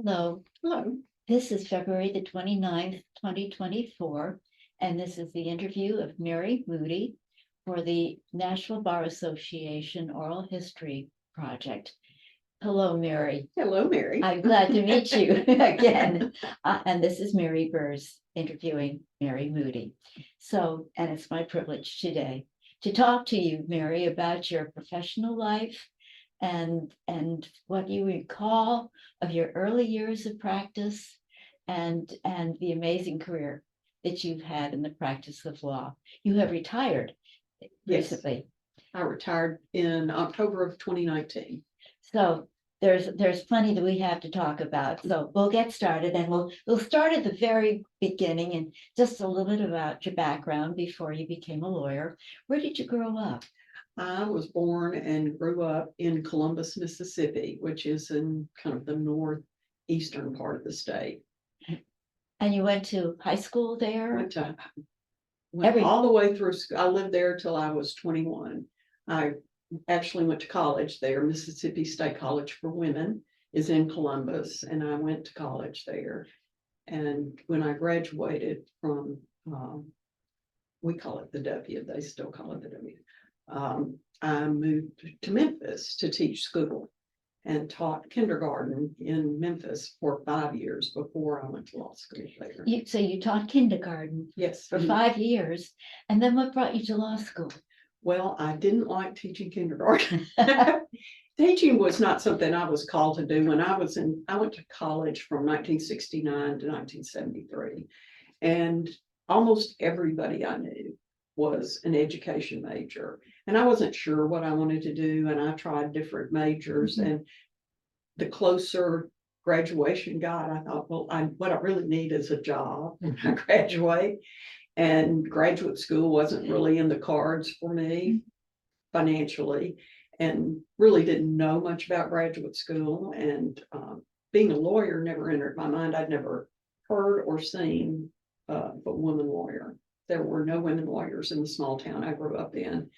Hello, Hello. this is February the 29th, 2024, and this is the interview of Mary Moody for the Nashville Bar Association Oral History Project. Hello, Mary. Hello, Mary. I'm glad to meet you again. And this is Mary Burrs interviewing Mary Moody. So, and it's my privilege today to talk to you, Mary, about your professional life and what you recall of your early years of practice and the amazing career that you've had in the practice of law. You have retired recently. I retired in October of 2019. So there's plenty that we have to talk about. So we'll get started, and we'll start at the very beginning and just a little bit about your background before you became a lawyer. Where did you grow up? I was born and grew up in Columbus, Mississippi, which is in kind of the northeastern part of the state. And you went to high school there? Went all the way through school. I lived there till I was 21. I actually went to college there. Mississippi State College for Women is in Columbus, and I went to college there. And when I graduated from, we call it the W, they still call it the W. I moved to Memphis to teach school and taught kindergarten in Memphis for 5 years before I went to law school there. So you taught kindergarten Yes. for 5 years, and then what brought you to law school? Well, I didn't like teaching kindergarten. Teaching was not something I was called to do. When I went to college from 1969 to 1973, and almost everybody I knew was an education major. And I wasn't sure what I wanted to do, and I tried different majors. And the closer graduation got, I thought, well, what I really need is a job when I graduate. And graduate school wasn't really in the cards for me financially, and really didn't know much about graduate school. And being a lawyer never entered my mind. I'd never heard or seen a woman lawyer. There were no women lawyers in the small town I grew up in.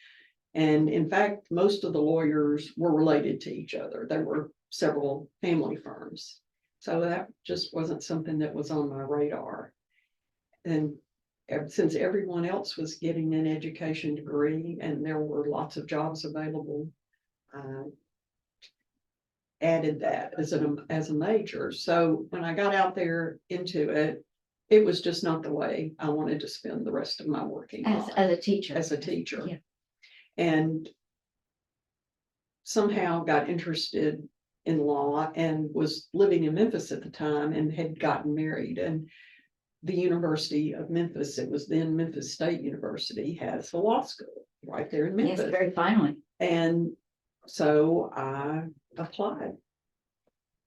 And in fact, most of the lawyers were related to each other. There were several family firms. So that just wasn't something that was on my radar. And since everyone else was getting an education degree and there were lots of jobs available, I added that as a major. So when I got out there into it, it was just not the way I wanted to spend the rest of my working life. As a teacher. As a teacher. Yeah. And somehow got interested in law and was living in Memphis at the time and had gotten married. And the University of Memphis, it was then Memphis State University, has a law school right there in Memphis. Yes, very finally. And so I applied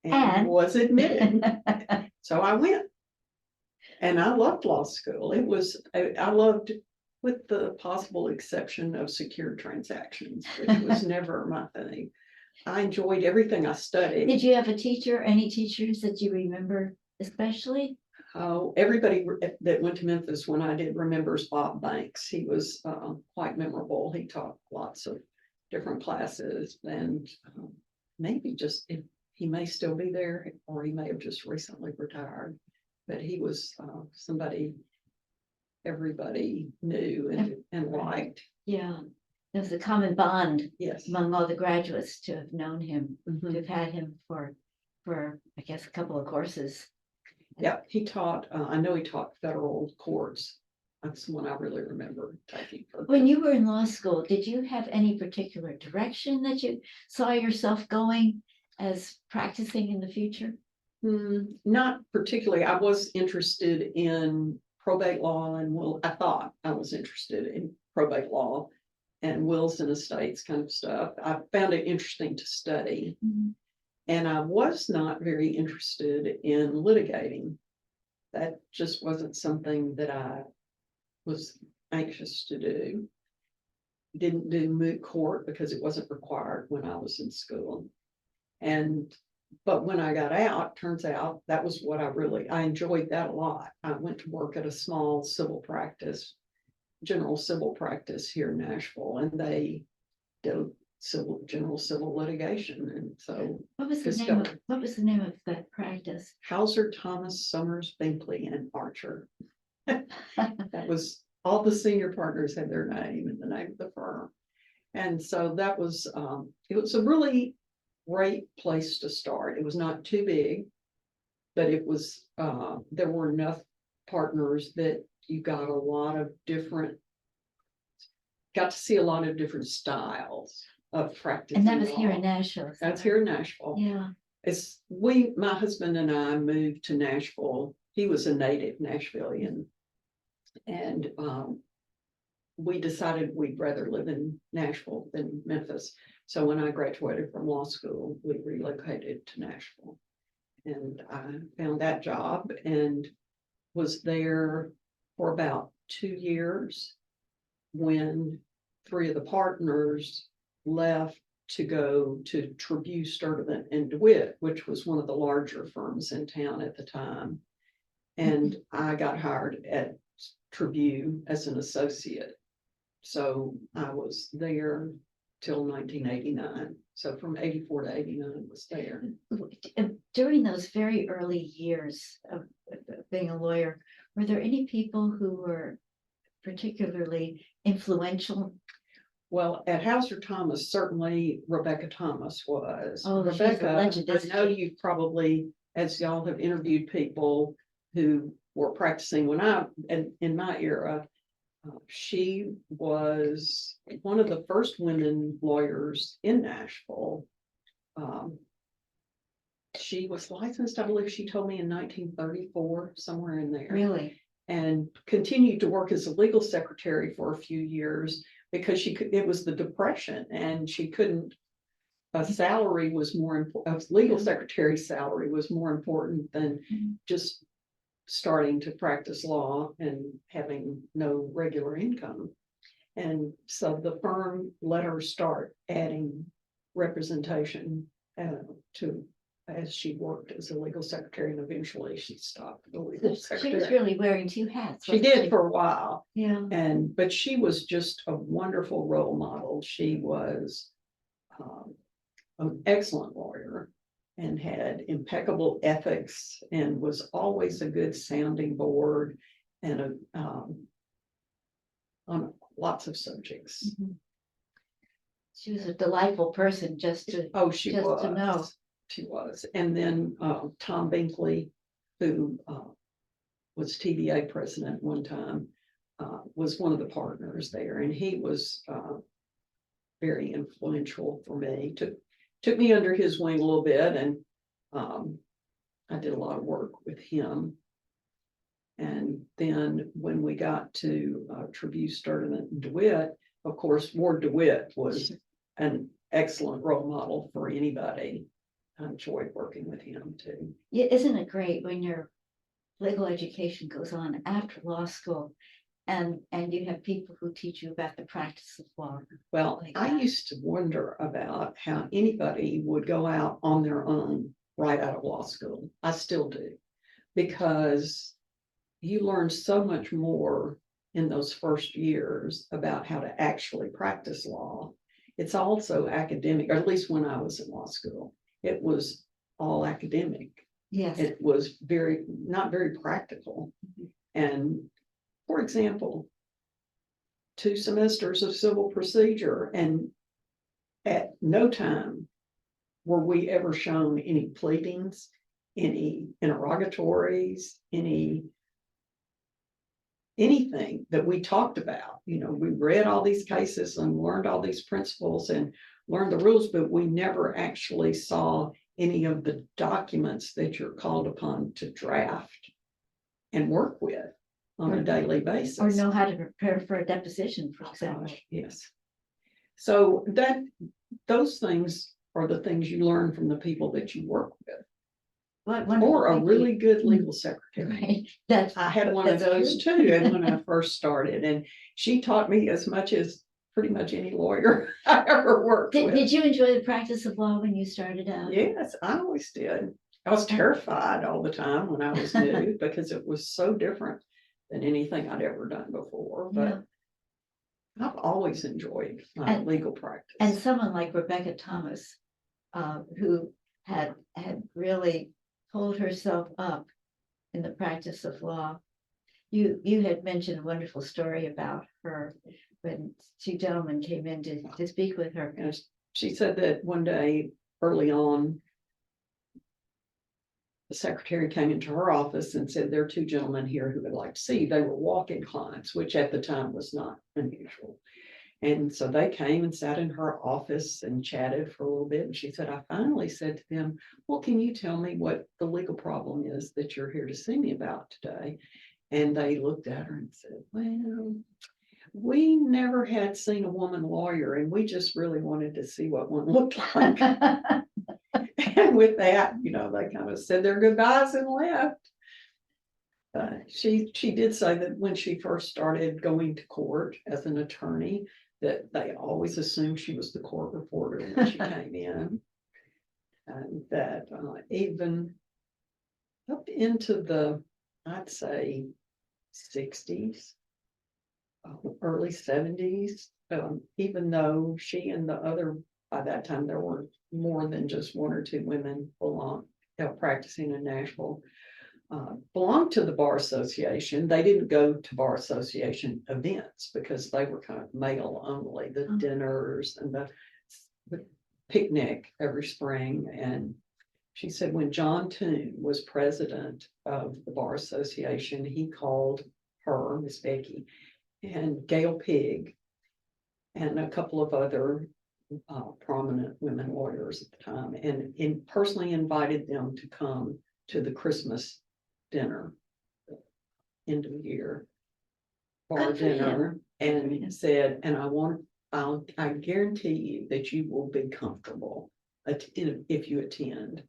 and was admitted. So I went. And I loved law school. I loved, with the possible exception of secured transactions, which was never my thing. I enjoyed everything I studied. Did you have a teacher, any teachers that you remember especially? Oh, everybody that went to Memphis when I did remembers Bob Banks. He was quite memorable. He taught lots of different classes, and maybe just, he may still be there, or he may have just recently retired. But he was somebody everybody knew and liked. Yeah, there's a common bond. Yes. Among all the graduates to have known him, Mm-hmm. to have had him for I guess a couple of courses. Yeah, he taught. I know he taught federal courts. That's the one I really remember taking. When you were in law school, did you have any particular direction that you saw yourself going as practicing in the future? Not particularly. I was interested in probate law, and I thought I was interested in probate law and wills and estates kind of stuff. I found it interesting to study. Mm-hmm. And I was not very interested in litigating. That just wasn't something that I was anxious to do. Didn't do moot court because it wasn't required when I was in school. But when I got out, turns out that was what I enjoyed that a lot. I went to work at a small general civil practice here in Nashville, and they did general civil litigation. And so What was the name discovered. of, what was the name of that practice? Hauser, Thomas, Summers, Binkley, and Archer. That was, all the senior partners had their name and the name of the firm. And so that was, it was a really great place to start. It was not too big, but it was, there were enough partners that you got a lot of different, got to see a lot of different styles of practice. And that was here in Nashville. is that That's right? here in Nashville. Yeah. My husband and I moved to Nashville. He was a native Nashvilleian. And we decided we'd rather live in Nashville than Memphis. So when I graduated from law school, we relocated to Nashville. And I found that job and was there for about 2 years when 3 of the partners left to go to Trabue, Sturdivant, and DeWitt, which was one of the larger firms in town at the time. And I got hired at Trabue as an associate. So I was there till 1989. So from 84 to 89 was there. During those very early years of being a lawyer, were there any people who were particularly influential? Well, at Hauser Thomas, certainly Rebecca Thomas was. Oh, she's a Rebecca, legend, I isn't know she? you probably, as y'all have interviewed people who were practicing when in my era, she was one of the first women lawyers in Nashville. She was licensed, I believe she told me in 1934, somewhere in there. Really? And continued to work as a legal secretary for a few years because it was the Depression and she couldn't, a salary was more important, a legal secretary's salary was more important than just starting to practice law and having no regular income. And so the firm let her start adding representation to as she worked as a legal secretary, and eventually she stopped the legal She secretary. was really wearing 2 hats. She wasn't did for a while. Yeah. But she was just a wonderful role model. She was an excellent lawyer and had impeccable ethics and was always a good sounding board and on lots of subjects. Mhm. She was a delightful person just to She just was. to know. She was. And then Tom Binkley, who was TVA president one time, was one of the partners there, and he was very influential for me. Took me under his wing a little bit, and I did a lot of work with him. And then when we got to Trabue, Sturdivant, and DeWitt, of course, Ward DeWitt was an excellent role model for anybody. I enjoyed working with him too. Yeah, isn't it great when your legal education goes on after law school and you have people who teach you about the practice of law? Well, Like I that. used to wonder about how anybody would go out on their own right out of law school. I still do, because you learn so much more in those first years about how to actually practice law. It's also academic, or at least when I was in law school, it was all academic. Yes. It was not very practical. And for example, 2 semesters of civil procedure, and at no time were we ever shown any pleadings, any interrogatories, anything that we talked about. You know, we read all these cases and learned all these principles and learned the rules, but we never actually saw any of the documents that you're called upon to draft and work with on a daily basis. Or know how to prepare for a deposition, for example. Yes. So those things are the things you learn from the people that you work with. Or a really good legal secretary. Right. I had one of those too, and when I first started, and she taught me as much as pretty much any lawyer I ever worked with. Did you enjoy the practice of law when you started out? Yes, I always did. I was terrified all the time when I was new because it was so different than anything I'd ever done before. But I've always enjoyed my And- legal practice. And someone like Rebecca Thomas, who had really pulled herself up in the practice of law. You had mentioned a wonderful story about her when two gentlemen came in to speak with her. And she said that one day early on, the secretary came into her office and said, there are two gentlemen here who would like to see you. They were walk-in clients, which at the time was not unusual. And so they came and sat in her office and chatted for a little bit. And she said, I finally said to them, well, can you tell me what the legal problem is that you're here to see me about today? And they looked at her and said, well, we never had seen a woman lawyer, and we just really wanted to see what one looked like. And with that, they kind of said their goodbyes and left. She did say that when she first started going to court as an attorney, that they always assumed she was the court reporter when she came in. And that even up into the, I'd say, 60s, early 70s, even though she and the other, by that time there were more than just one or two women practicing in Nashville, belonged to the Bar Association. They didn't go to Bar Association events because they were kind of male only, the dinners and the picnic every spring. And she said when John Toon was president of the Bar Association, he called her, Miss Becky, and Gail Pigg, and a couple of other prominent women lawyers at the time, and personally invited them to come to the Christmas dinner, end of the year bar Good for him. dinner, and said, and I guarantee you that you will be comfortable if you attend.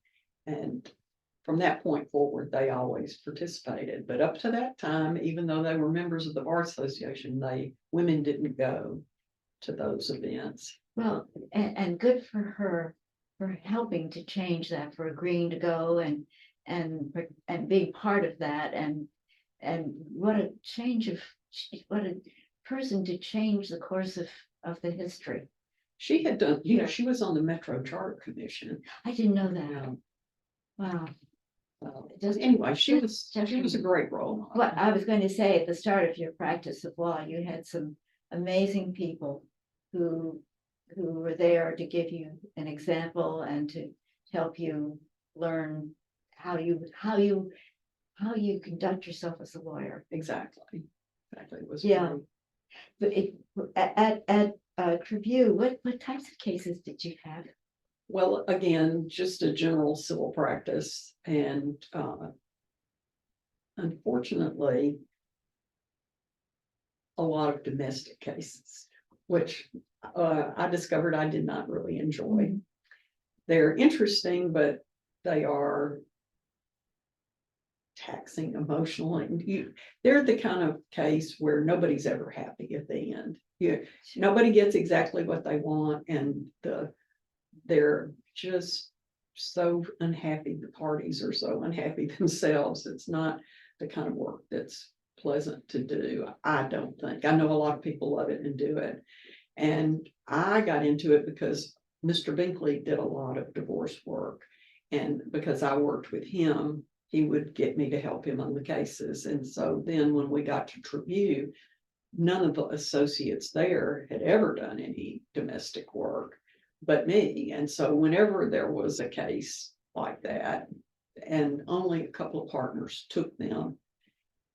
And from that point forward, they always participated. But up to that time, even though they were members of the Bar Association, women didn't go to those events. Well, and good for her for helping to change that, for agreeing to go and being part of that, and what a person to change the course of the history. She had done, she was on the Metro Charter Commission. I didn't know that. Wow. Anyway, she was a great role model. What I was going to say, at the start of your practice of law, you had some amazing people who were there to give you an example and to help you learn how you conduct yourself as a lawyer. Exactly. It was But at Trabue, what types of cases did you have? Well, again, just a general civil practice, and unfortunately, a lot of domestic cases, which I discovered I did not really enjoy. They're interesting, but they are taxing emotionally. They're the kind of case where nobody's ever happy at the end. Nobody gets exactly what they want, and they're just so unhappy. The parties are so unhappy themselves. It's not the kind of work that's pleasant to do, I don't think. I know a lot of people love it and do it. And I got into it because Mr. Binkley did a lot of divorce work. And because I worked with him, he would get me to help him on the cases. And so then when we got to Trabue, none of the associates there had ever done any domestic work but me. And so whenever there was a case like that, and only a couple of partners took them,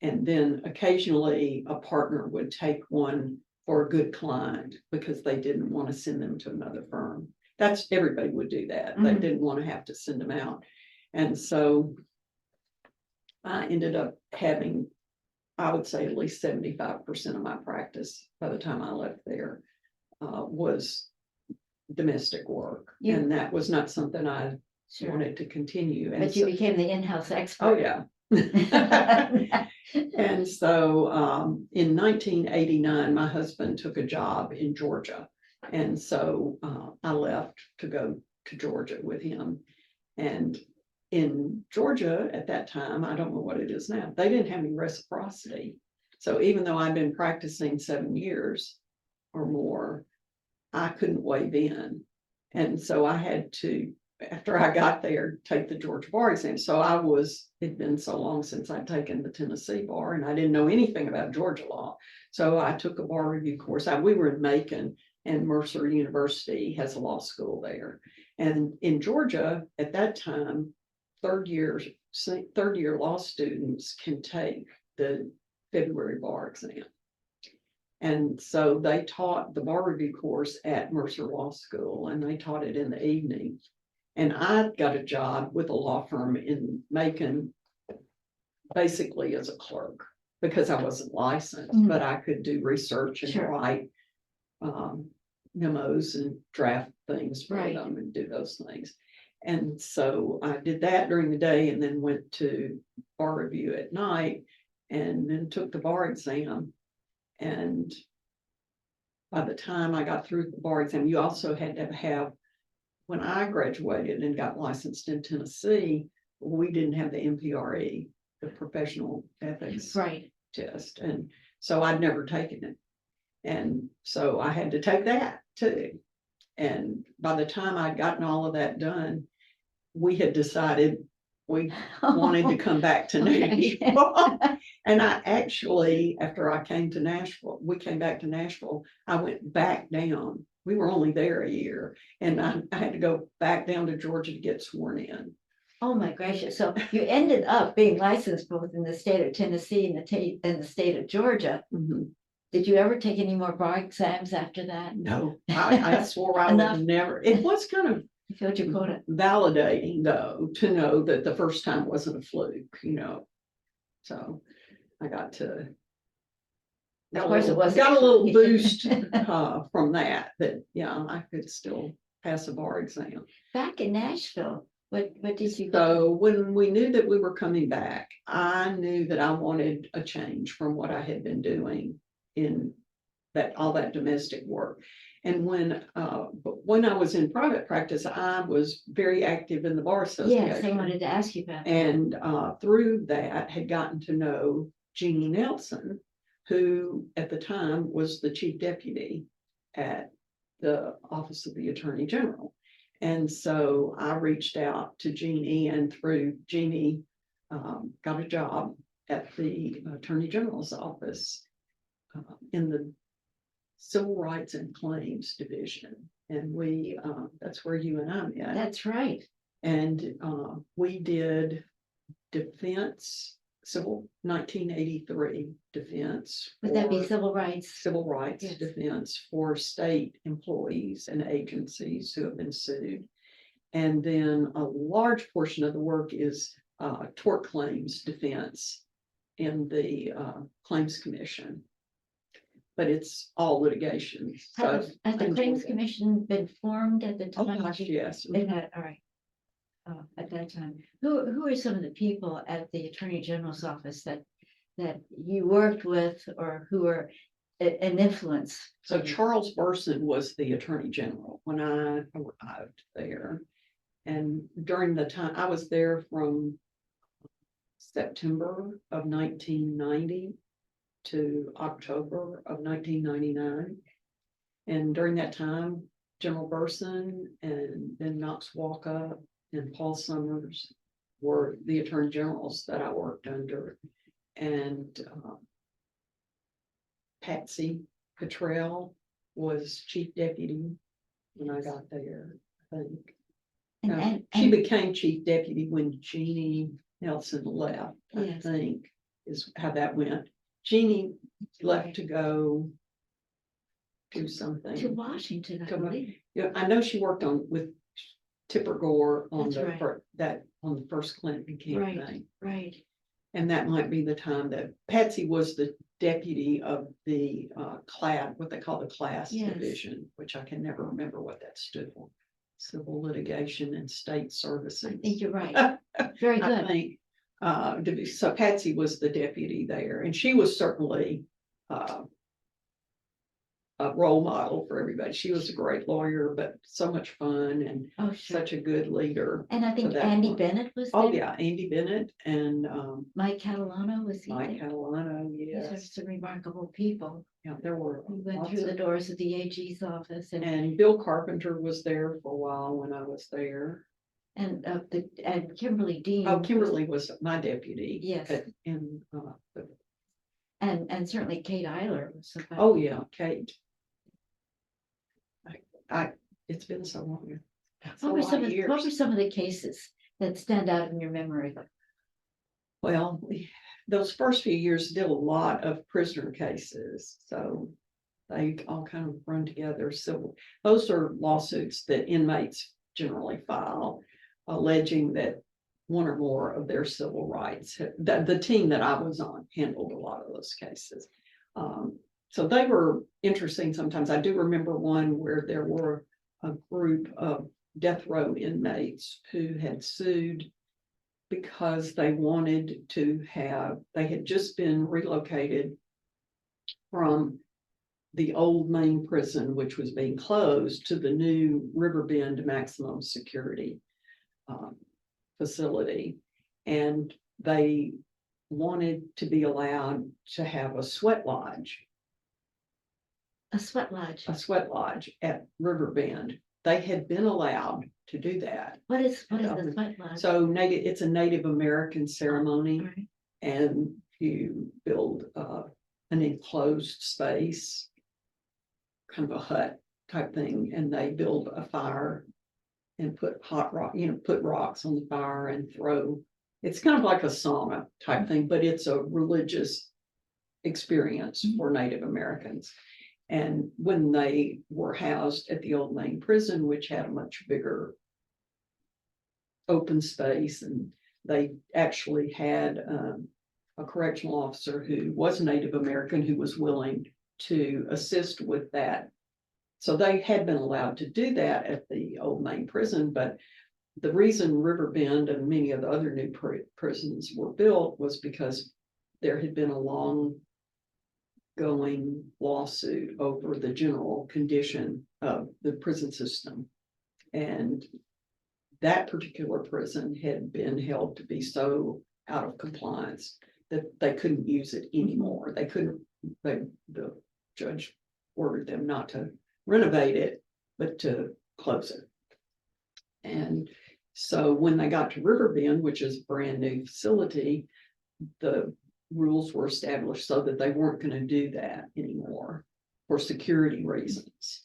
and then occasionally a partner would take one for a good client because they didn't want to send them to another firm. Everybody would do that. They didn't want to have to send them out. And so I ended up having, I would say, at least 75% of my practice by the time I left there was domestic work. And that was not something I wanted to continue. But you became the in-house expert. Oh, yeah. And so in 1989, my husband took a job in Georgia. And so I left to go to Georgia with him. And in Georgia at that time, I don't know what it is now, they didn't have any reciprocity. So even though I've been practicing 7 years, or more, I couldn't waive in. And so I had to, after I got there, take the Georgia bar exam. So it'd been so long since I'd taken the Tennessee bar, and I didn't know anything about Georgia law. So I took a bar review course. We were in Macon, and Mercer University has a law school there. And in Georgia, at that time, third year law students can take the February bar exam. And so they taught the bar review course at Mercer Law School, and they taught it in the evening. And I got a job with a law firm in Macon, basically as a clerk, because I wasn't licensed, but I could do research and write memos and draft things for them and do those things. And so I did that during the day, and then went to bar review at night, and then took the bar exam. And by the time I got through the bar exam, you also had to have, when I graduated and got licensed in Tennessee, we didn't have the MPRE, the professional ethics test. And so I'd never taken it. And so I had to take that too. And by the time I'd gotten all of that done, we had decided we wanted to come back to Nashville. And I actually, after I came to Nashville, we came back to Nashville, I went back down. We were only there a year, and I had to go back down to Georgia to get sworn in. Oh my gracious. So you ended up being licensed both in the state of Tennessee and the state of Georgia. Mm-hmm. Did you ever take any more bar exams after that? No, I swore I would never. It was kind of validating, though, to know that the first time wasn't a fluke, So I got to. Of course, it was got a little boost from that. I could still pass a bar exam. Back in Nashville, what did you? So when we knew that we were coming back, I knew that I wanted a change from what I had been doing in all that domestic work. And when I was in private practice, I was very active in the bar association. Yes, I wanted to ask you about that. And through that, had gotten to know Jeannie Nelson, who at the time was the chief deputy at the Office of the Attorney General. And so I reached out to Jeannie, and through Jeannie, got a job at the Attorney General's office in the Civil Rights and Claims Division. And that's where you and I met. That's right. And we did defense, 1983 defense. Would that be civil rights? Civil rights defense for state employees and agencies who have been sued. And then a large portion of the work is tort claims defense in the Claims Commission. But it's all litigation. Has the Claims Commission been formed at the time? Oh gosh, yes. It had, all right. At that time, who are some of the people at the Attorney General's office that you worked with, or who are an influence? So Charles Burson was the Attorney General when I arrived there, and during the time I was there from September of 1990 to October of 1999, and during that time, General Burson and then Knox Walkup and Paul Summers were the attorney generals that I worked under. And Patsy Cottrell was chief deputy when I got there, I think. She became chief deputy when Jeannie Nelson left, I think, is how that went. Jeannie left to go do something. To Washington, I believe. Yeah, I know she worked with Tipper Gore on on the first Clinton campaign. Right. And that might be the time that Patsy was the deputy of the what they call the class division, which I can never remember what that stood for. Civil litigation and state services. I think you're right. Very good. I think so Patsy was the deputy there, and she was certainly a a role model for everybody. She was a great lawyer, but so much fun and Oh, sure. such a good leader. And I think that Andy point. Bennett was Oh, there. yeah, Andy Bennett and Mike Catalano was he Mike there? Catalano, These are yes. some remarkable people. Yeah, there were We went lots through the of, doors of the AG's office and Bill Carpenter was there for a while when I was there. and Kimberly Dean. Oh, Kimberly was my deputy. Yes. And certainly Kate Eiler was somebody. Oh, yeah, Kate. It's been so long. It's a What were lot of years. what were some of the cases that stand out in your memory? Well, those first few years did a lot of prisoner cases, so they all kind of run together. So those are lawsuits that inmates generally file, alleging that one or more of their civil rights. The team that I was on handled a lot of those cases. So they were interesting sometimes. I do remember one where there were a group of death row inmates who had sued because they wanted to they had just been relocated from the old main prison, which was being closed, to the new Riverbend maximum security facility. And they wanted to be allowed to have a sweat lodge. A sweat lodge. A sweat lodge at Riverbend. They had been allowed to do that. What is the sweat lodge? So it's a Native American ceremony, Right. and you build an enclosed space, kind of a hut type thing, and they build a fire and put hot rock, put rocks on the fire and throw. It's kind of like a sauna type thing, but it's a religious experience for Native Americans. And when they were housed at the old main prison, which had a much bigger open space, and they actually had a correctional officer who was Native American who was willing to assist with that. So they had been allowed to do that at the old main prison, but the reason Riverbend and many of the other new prisons were built was because there had been a long going lawsuit over the general condition of the prison system. And that particular prison had been held to be so out of compliance that they couldn't use it anymore. They couldn't, the judge ordered them not to renovate it, but to close it. And so when they got to Riverbend, which is a brand new facility, the rules were established so that they weren't going to do that anymore for security reasons.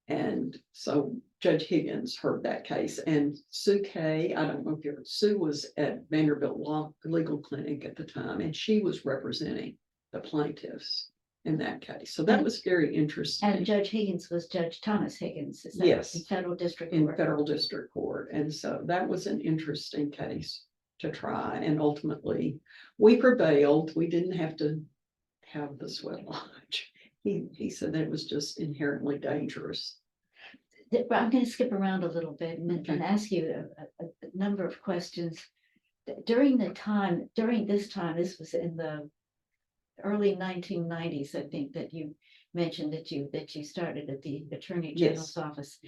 And so Judge Higgins heard that case, and Sue Kay, I don't know if Sue was at Vanderbilt Legal Clinic at the time, and she was representing the plaintiffs in that case. So that was very interesting. And Judge Higgins was Judge Thomas Higgins, is that yes, in federal district in court? federal district court. And so that was an interesting case to try, and ultimately we prevailed. We didn't have to have the sweat lodge. He said that it was just inherently dangerous. I'm going to skip around a little bit and ask you a number of questions. During this time, this was in the early 1990s, I think, that you mentioned that you started at the Attorney General's office,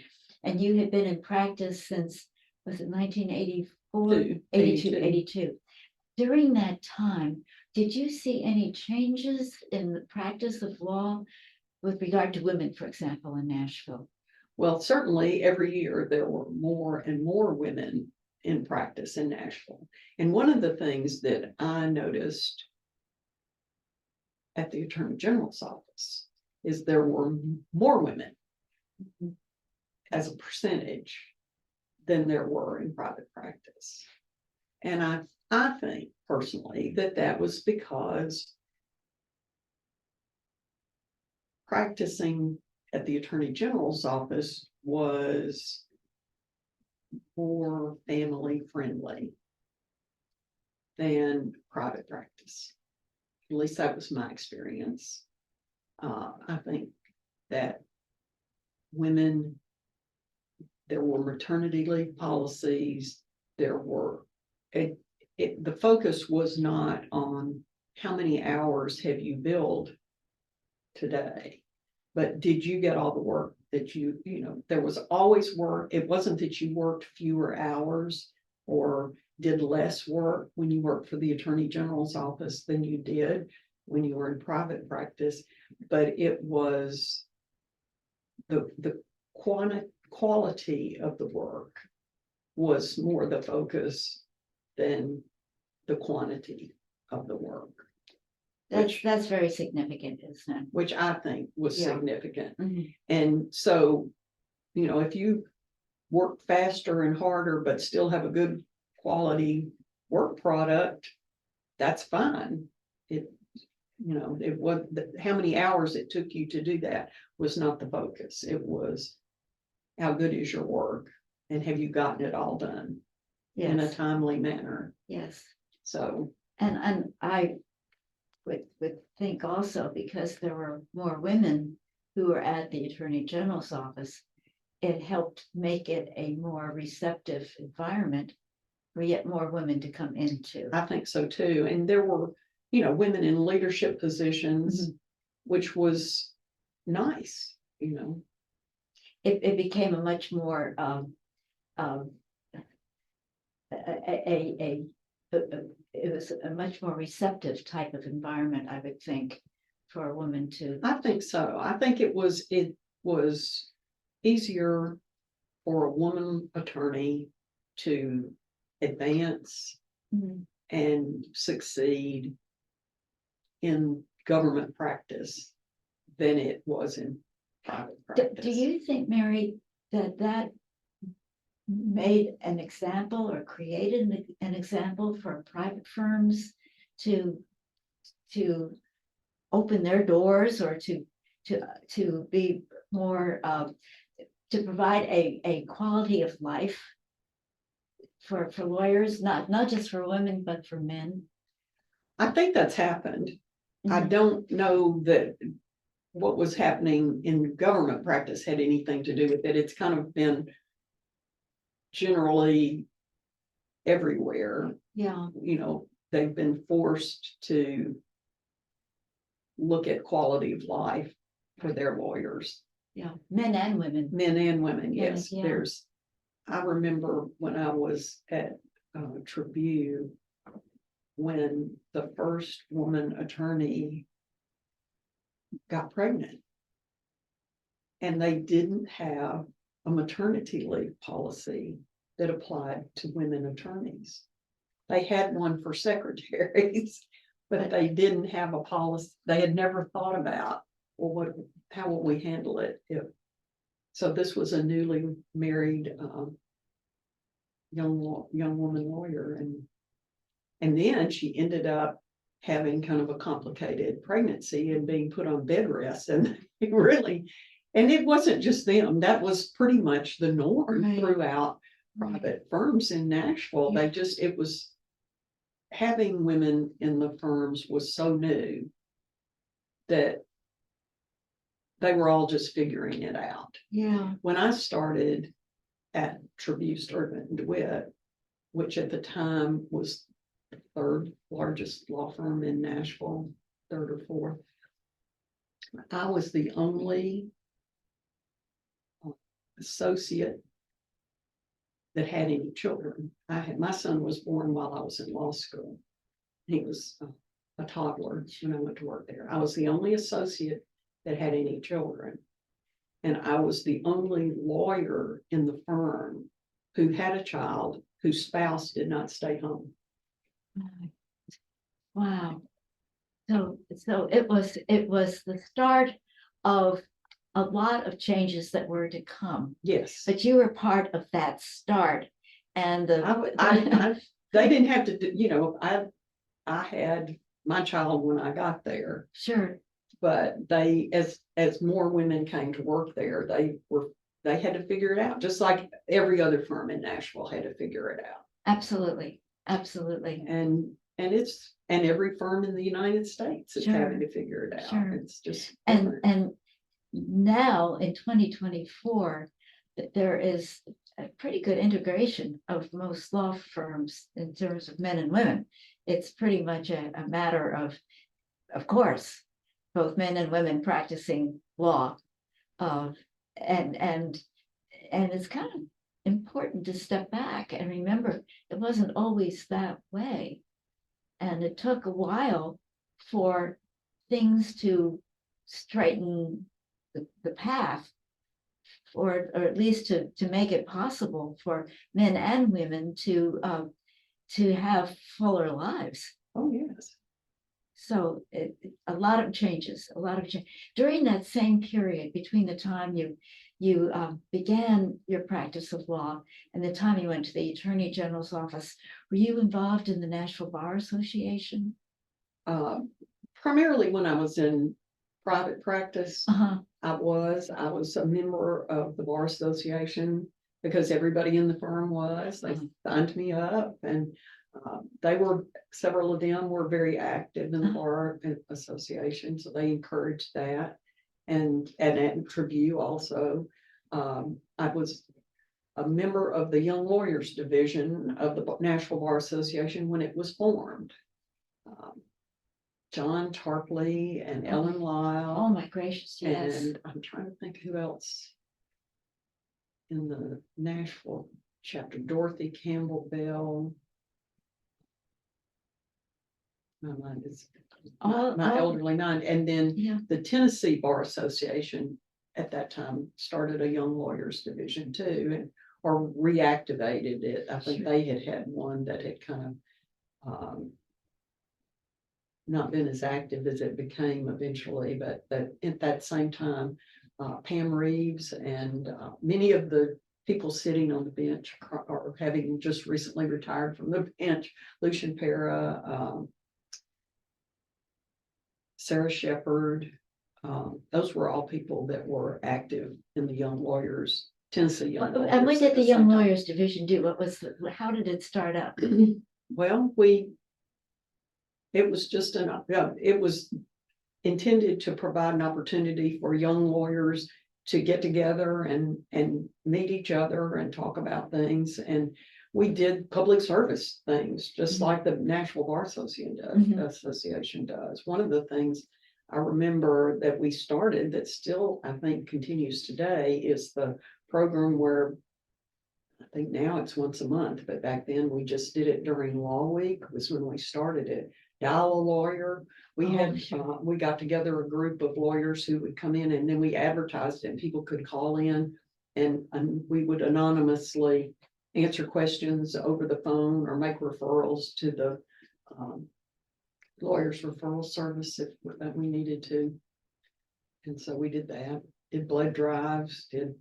and you had been in practice since, was it 1984? 82. During that time, did you see any changes in the practice of law with regard to women, for example, in Nashville? Well, certainly every year there were more and more women in practice in Nashville. And one of the things that I noticed at the Attorney General's office is there were more women as a percentage than there were in private practice. And I think personally that was because practicing at the Attorney General's office was more family friendly than private practice. At least that was my experience. I think that women, there were maternity leave policies, there were, the focus was not on how many hours have you billed today. But did you get all the work that there was always work. It wasn't that you worked fewer hours or did less work when you worked for the Attorney General's office than you did when you were in private practice, but it was the quality of the work was more the focus than the quantity of the work. That's very significant, isn't it? Which I think was Yeah. significant. Mhm. And so, if you work faster and harder, but still have a good quality work product, that's fine. It was how many hours it took you to do that was not the focus. It was how good is your work and have you gotten it all done in a Yes, timely manner. yes. So, And I would think also, because there were more women who were at the Attorney General's office, it helped make it a more receptive environment for yet more women to come into. I think so too. And there were, women in leadership positions, which was nice, It became a much more it was a much more receptive type of environment, I would think, for a woman to. I think so. I think it was easier for a woman attorney to advance Mhm. and succeed in government practice than it was in private practice. Do you think, Mary, that made an example or created an example for private firms to open their doors, or to be more to provide a quality of life for lawyers, not just for women but for men? I think that's happened. I Mhm. don't know that what was happening in government practice had anything to do with it. It's kind of been generally everywhere. Yeah, They've been forced to look at quality of life for their lawyers, yeah, men and women. men and women. Yes, Yeah. I remember when I was at Trabue, when the first woman attorney got pregnant, and they didn't have a maternity leave policy that applied to women attorneys. They had one for secretaries, but they didn't have a policy. They had never thought about, well, how will we handle it if? So this was a newly married young woman lawyer, and then she ended up having kind of a complicated pregnancy and being put on bed rest, and it wasn't just them. That was pretty much the norm Right. throughout private firms in Nashville. Yeah. It was having women in the firms was so new that they were all just figuring it out. Yeah. When I started at Trabue, Sturdivant, and DeWitt, which at the time was the third largest law firm in Nashville, third or fourth, I was the only associate that had any children. My son was born while I was in law school. He was a toddler when I went to work there. I was the only associate that had any children. And I was the only lawyer in the firm who had a child whose spouse did not stay home. Wow. So it was the start of a lot of changes that were to come, Yes. but you were part of that start. And they didn't have to do, I had my child when I got there. Sure. But as more women came to work there, they had to figure it out, just like every other firm in Nashville had to figure it out. Absolutely. And every firm in the United States is Sure. having to figure it out. Sure. It's just and now in 2024, there is a pretty good integration of most law firms in terms of men and women. It's pretty much a matter of course, both men and women practicing law And it's kind of important to step back and remember it wasn't always that way. And it took a while for things to straighten the path, or at least to make it possible for men and women to have fuller lives. Oh, yes. So a lot of changes, during that same period between the time you began your practice of law and the time you went to the Attorney General's office. Were you involved in the Nashville Bar Association? Primarily when I was in private practice, Uh-huh. I was a member of the Bar Association because everybody in the firm was. They signed me up, and several of them were very active in the Bar Association, so they encouraged that. And at Trabue also, I was a member of the Young Lawyers Division of the Nashville Bar Association when it was formed. John Tarpley and Ellen Lyle. Oh my gracious, yes. And I'm trying to think who else in the Nashville chapter. Dorothy Campbell Bell. My mind is my elderly mind. And then the Tennessee Bar Association at that time started a Young Lawyers Division too, or reactivated it. I think they had one that had kind of not been as active as it became eventually, but at that same time, Pam Reeves and many of the people sitting on the bench are having just recently retired from the bench. Lucian Para, Sarah Shepherd, those were all people that were active in the Young Lawyers, Tennessee Young Lawyers. And what did the Young Lawyers Division do? How did it start up? Well, it was intended to provide an opportunity for young lawyers to get together and meet each other and talk about things. And we did public service things, just like the Nashville Bar Association does. One of the things I remember that we started that still, I think, continues today is the program where I think now it's once a month, but back then we just did it during Law Week was when we started it. Dial a lawyer. We got together a group of lawyers who would come in, and then we advertised it, and people could call in, and we would anonymously answer questions over the phone or make referrals to the lawyers referral service if that we needed to. And so we did that, did blood drives, did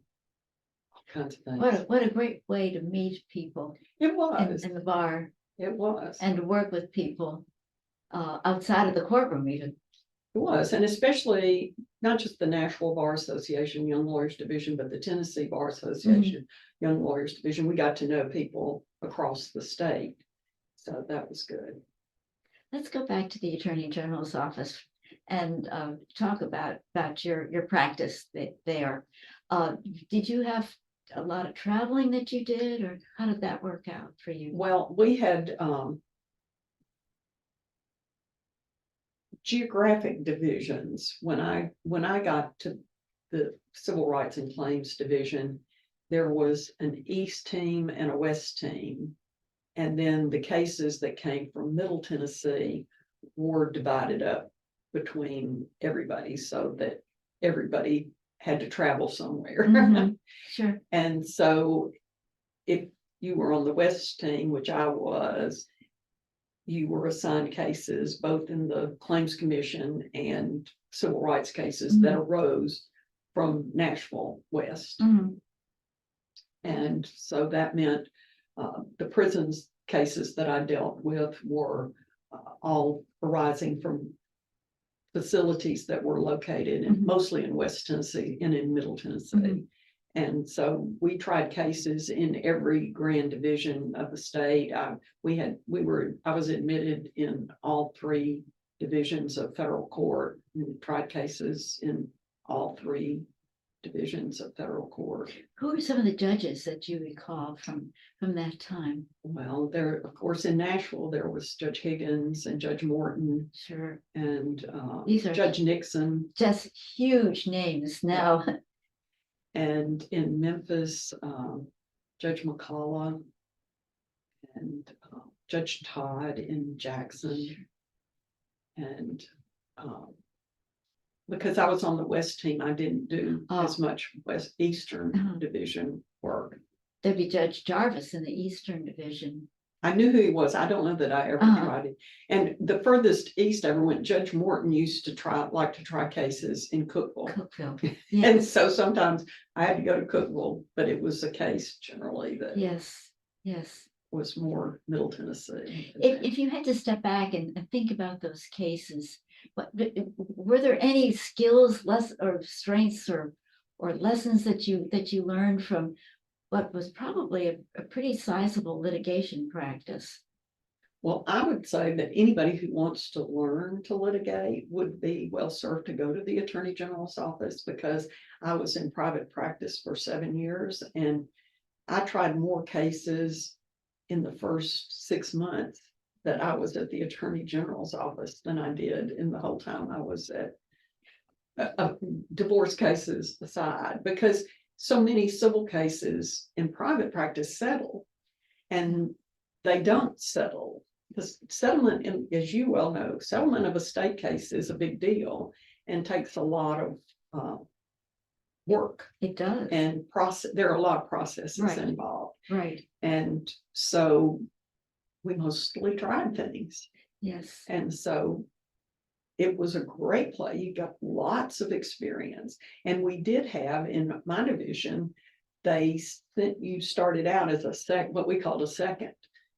all kinds of things. What a great way to meet people. It was in the bar. It was. And to work with people outside of the courtroom even. It was, and especially not just the Nashville Bar Association Young Lawyers Division, but the Tennessee Bar Association Young Lawyers Division. We got to know people across the state, so that was good. Let's go back to the Attorney General's office and talk about your practice there. Did you have a lot of traveling that you did, or how did that work out for you? Well, we had geographic divisions. When I got to the Civil Rights and Claims Division, there was an East team and a West team. And then the cases that came from Middle Tennessee were divided up between everybody so that everybody had to travel somewhere. Sure. And so if you were on the West team, which I was, you were assigned cases both in the Claims Commission and civil rights cases that arose from Nashville West. And so that meant the prisons cases that I dealt with were all arising from facilities that were located mostly in West Tennessee and in Middle Tennessee. And so we tried cases in every grand division of the state. I was admitted in all three divisions of federal court and tried cases in all three divisions of federal court. Who are some of the judges that you recall from that time? Well, of course, in Nashville, there was Judge Higgins and Judge Morton. Sure. And These are Judge Nixon. Just huge names now. And in Memphis, Judge McCullough and Judge Todd in Jackson. And because I was on the West team, I didn't do as much Eastern Division work. There'd be Judge Jarvis in the Eastern Division. I knew who he was. I don't know that I ever tried it. And the furthest east I ever went, Judge Morton used to like to try cases in Cookeville. Cookeville. And Yes. so sometimes I had to go to Cookeville, but it was a case generally that Yes. was more Middle Tennessee. If you had to step back and think about those cases, were there any skills, or strengths, or lessons that you learned from what was probably a pretty sizable litigation practice? Well, I would say that anybody who wants to learn to litigate would be well served to go to the Attorney General's office, because I was in private practice for 7 years and I tried more cases in the first 6 months that I was at the Attorney General's office than I did in the whole time I was at divorce cases aside, because so many civil cases in private practice settle, and they don't settle. The settlement, as you well know, settlement of a state case is a big deal and takes a lot of work. It does. And there are a lot of processes involved. Right. And so we mostly tried things. Yes. And so it was a great play. You got lots of experience. And we did have in my division, you started out as what we called a second,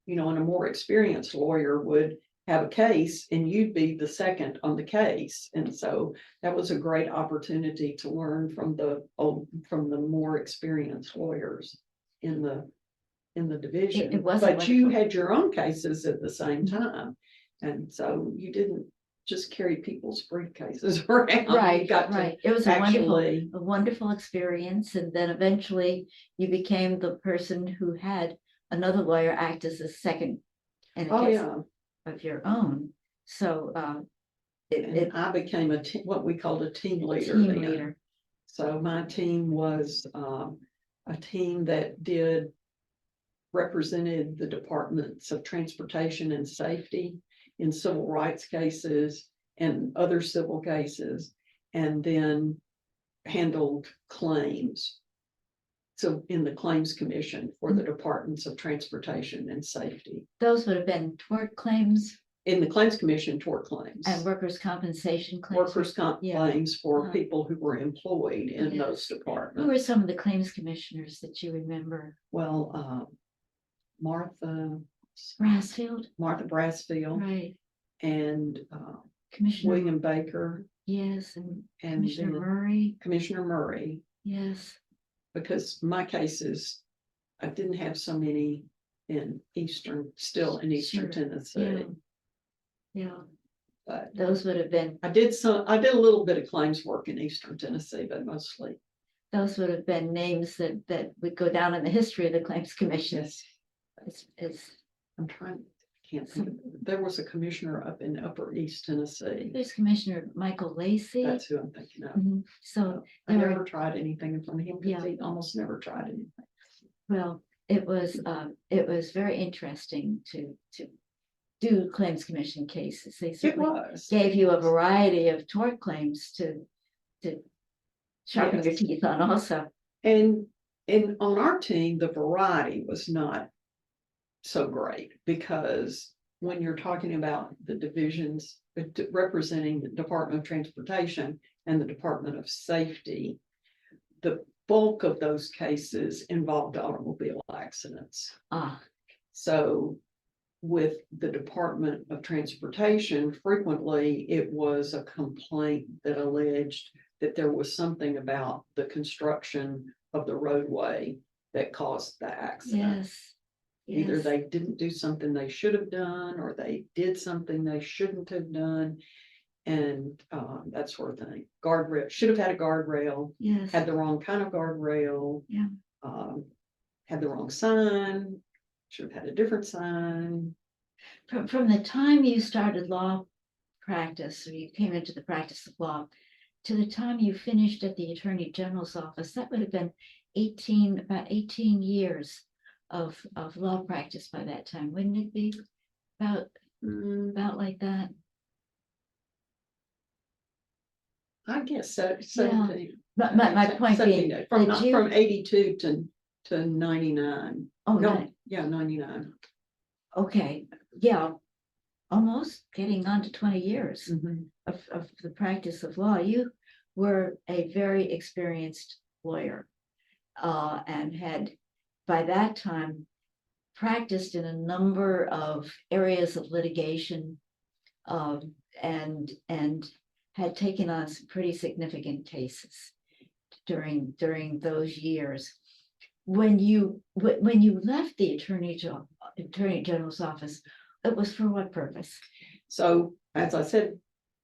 and a more experienced lawyer would have a case and you'd be the second on the case. And so that was a great opportunity to learn from the more experienced lawyers in the division. But you had your own cases at the same time. And so you didn't just carry people's briefcases around. Right. It was a wonderful experience. And then eventually you became the person who had another lawyer act as a second in a case of your own. So I became what we called a team leader. So my team was a team that represented the departments of transportation and safety in civil rights cases and other civil cases, and then handled claims. So in the Claims Commission for the departments of transportation and safety. Those would have been tort claims. In the Claims Commission, tort claims. And workers' compensation claims. Workers' comp claims for people who were employed in those departments. Who were some of the claims commissioners that you remember? Well, Martha Brassfield. Right. And Commissioner William Baker. Yes, and Commissioner Murray. Commissioner Murray. Yes. Because my cases, I didn't have so many in Eastern Tennessee. Yeah. But those would have been. I did a little bit of claims work in Eastern Tennessee, but mostly. Those would have been names that would go down in the history of the Claims Commission. Yes. Can't think of, there was a commissioner up in Upper East Tennessee. There's Commissioner Michael Lacey. That's who I'm thinking of. So I never tried anything in front of him because he almost never tried anything. Well, it was very interesting to do Claims Commission cases. They certainly gave you a variety of tort claims to sharpen your teeth on also. And on our team, the variety was not so great, because when you're talking about the divisions representing the Department of Transportation and the Department of Safety, the bulk of those cases involved automobile accidents. So with the Department of Transportation, frequently it was a complaint that alleged that there was something about the construction of the roadway that caused the accident. Either they didn't do something they should have done, or they did something they shouldn't have done, and that sort of thing. Guardrail, should have had a guardrail, had the wrong kind of guardrail, had the wrong sign, should have had a different sign. From the time you started law practice, or you came into the practice of law, to the time you finished at the Attorney General's office, that would have been about 18 years of law practice by that time, wouldn't it be? About like that. I guess so. Yeah. But my point being, from that you- from 82 to 99. Oh, No, no, yeah, 99. okay, yeah, almost getting on to 20 years Mhm. of the practice of law. You were a very experienced lawyer, and had by that time practiced in a number of areas of litigation, and had taken on some pretty significant cases during those years. When you left the Attorney General's office, it was for what purpose? So, as I said,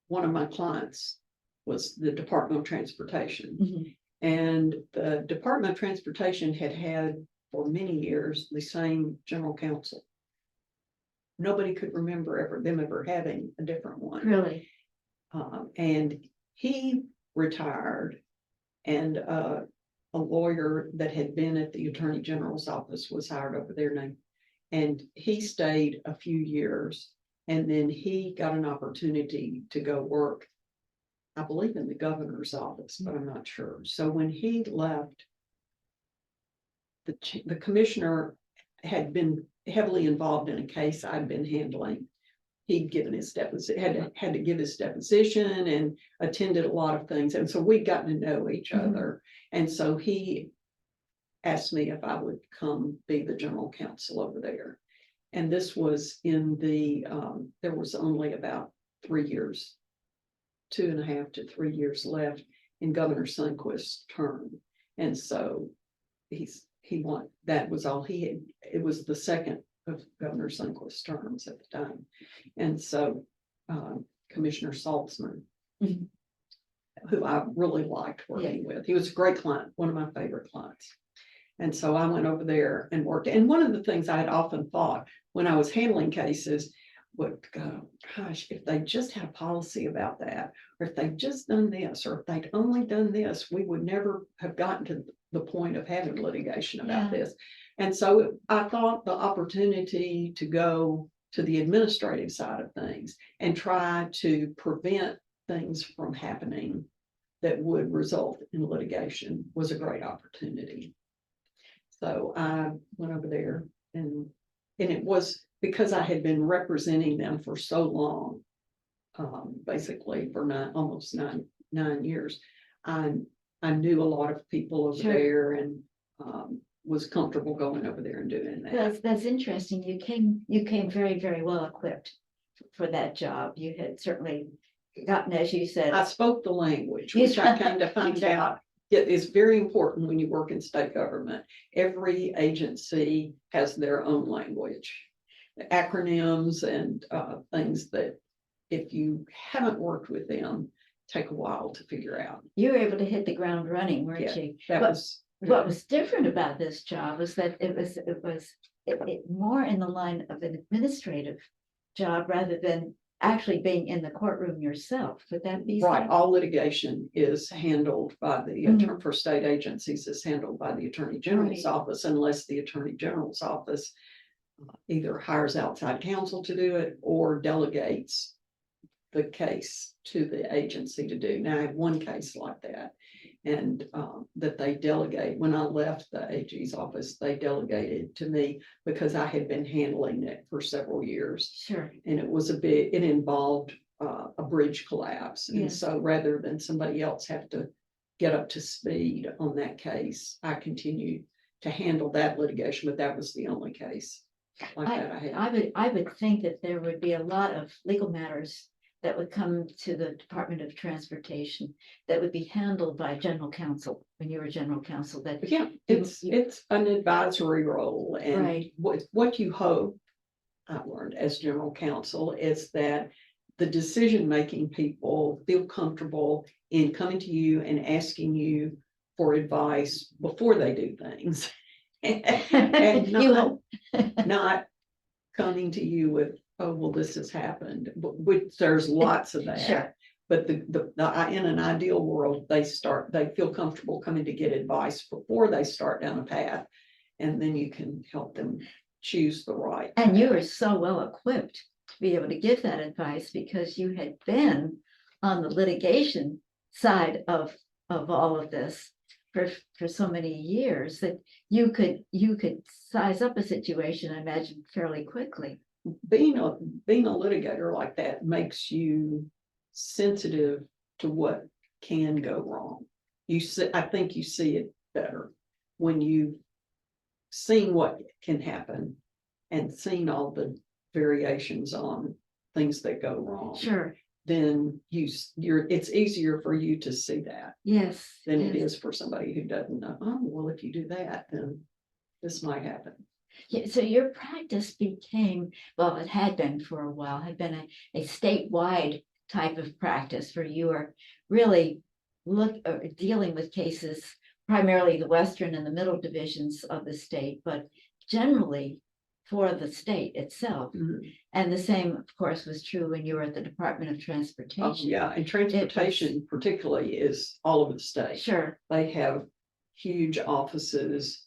one of my clients was the Department of Transportation. Mhm. And the Department of Transportation had for many years the same general counsel. Nobody could remember them ever having a different one. Really? And he retired, and a lawyer that had been at the Attorney General's office was hired over there now. And he stayed a few years, and then he got an opportunity to go work, I believe, in the governor's office, but I'm not sure. So when he left, the commissioner had been heavily involved in a case I'd been handling. He'd given his deposition, had to give his deposition, and attended a lot of things. And so we'd gotten to know each other. And so he asked me if I would come be the general counsel over there. And this was in there was only about 3 years, 2.5 to 3 years left in Governor Sundquist's term. And so that was all he had. It was the second of Governor Sundquist's terms at the time. And so Commissioner Saltzman, who I really liked working with, he was a great client, one of my favorite clients. And so I went over there and worked. And one of the things I had often thought when I was handling cases would go, gosh, if they just had a policy about that, or if they'd just done this, or if they'd only done this, we would never have gotten to the point of having litigation about this. And so I thought the opportunity to go to the administrative side of things and try to prevent things from happening that would result in litigation was a great opportunity. So I went over there, and it was because I had been representing them for so long, basically for almost nine years. I knew a lot of people over there, and was comfortable going over there and doing that. That's interesting. You came very, very well equipped for that job. You had certainly gotten, as you said, I spoke the language, which I came to find out. It is very important when you work in state government. Every agency has their own language, acronyms and things that if you haven't worked with them, take a while to figure out. You were able to hit the ground running, weren't you? What was different about this job was that it was more in the line of an administrative job rather than actually being in the courtroom yourself. Would that be right? so? All litigation is handled by the for state agencies is handled by the Attorney General's office, unless the Attorney General's office either hires outside counsel to do it or delegates the case to the agency to do. Now I had one case like that, and that they delegate. When I left the AG's office, they delegated to me because I had been handling it for several years. Sure. And it involved a bridge collapse. And so rather than somebody else have to get up to speed on that case, I continued to handle that litigation, but that was the only case like that I had. I would think that there would be a lot of legal matters that would come to the Department of Transportation that would be handled by general counsel when you were general counsel. It's an advisory role, and right. what you hope, I learned as general counsel, is that the decision-making people feel comfortable in coming to you and asking you for advice before they do things. and not coming to you with, oh, well, this has happened, but there's lots of that. Sure. But in an ideal world, they feel comfortable coming to get advice before they start down a path. And then you can help them choose the right. And you are so well equipped to be able to give that advice because you had been on the litigation side of all of this for so many years that you could size up a situation, I imagine, fairly quickly. Being a litigator like that makes you sensitive to what can go wrong. I think you see it better when you've seen what can happen and seen all the variations on things that go wrong. Sure. Then it's easier for you to see that. Yes. Than it is for somebody who doesn't know. Oh, well, if you do that, then this might happen. Yeah, so your practice became, well, it had been for a while, had been a statewide type of practice where you are really dealing with cases, primarily the western and the middle divisions of the state, but generally for the state itself. Mm-hmm. And the same, of course, was true when you were at the Department of Transportation. Oh, yeah, and transportation particularly is all over the state. Sure. They have huge offices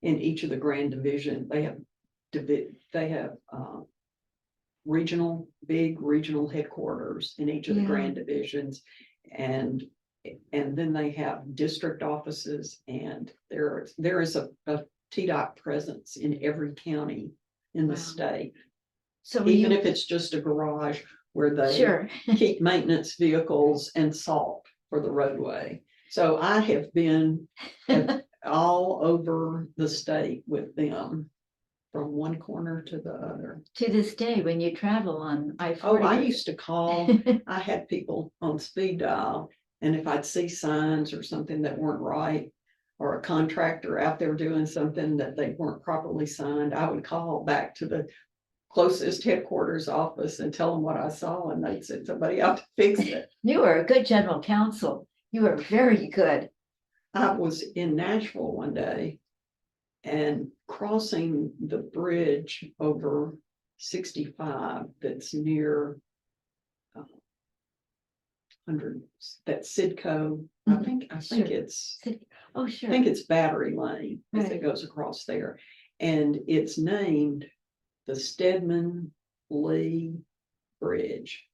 in each of the grand division. They have big regional headquarters in each of the grand divisions, and then they have district offices, and there is a TDOT presence in every county in the state. So even if it's just a garage where they keep maintenance vehicles and salt for the roadway. So I have been all over the state with them from one corner to the other. To this day, when you travel on I-40. Oh, I used to call, I had people on speed dial, and if I'd see signs or something that weren't right, or a contractor out there doing something that they weren't properly signed, I would call back to the closest headquarters office and tell them what I saw, and they'd send somebody out to fix it. You were a good general counsel. You were very good. I was in Nashville one day and crossing the bridge over 65 that's near 100, that's Sidco. I think it's sure. I think it's Battery Lane as Right. it goes across there, and it's named the Stedman Lee Bridge.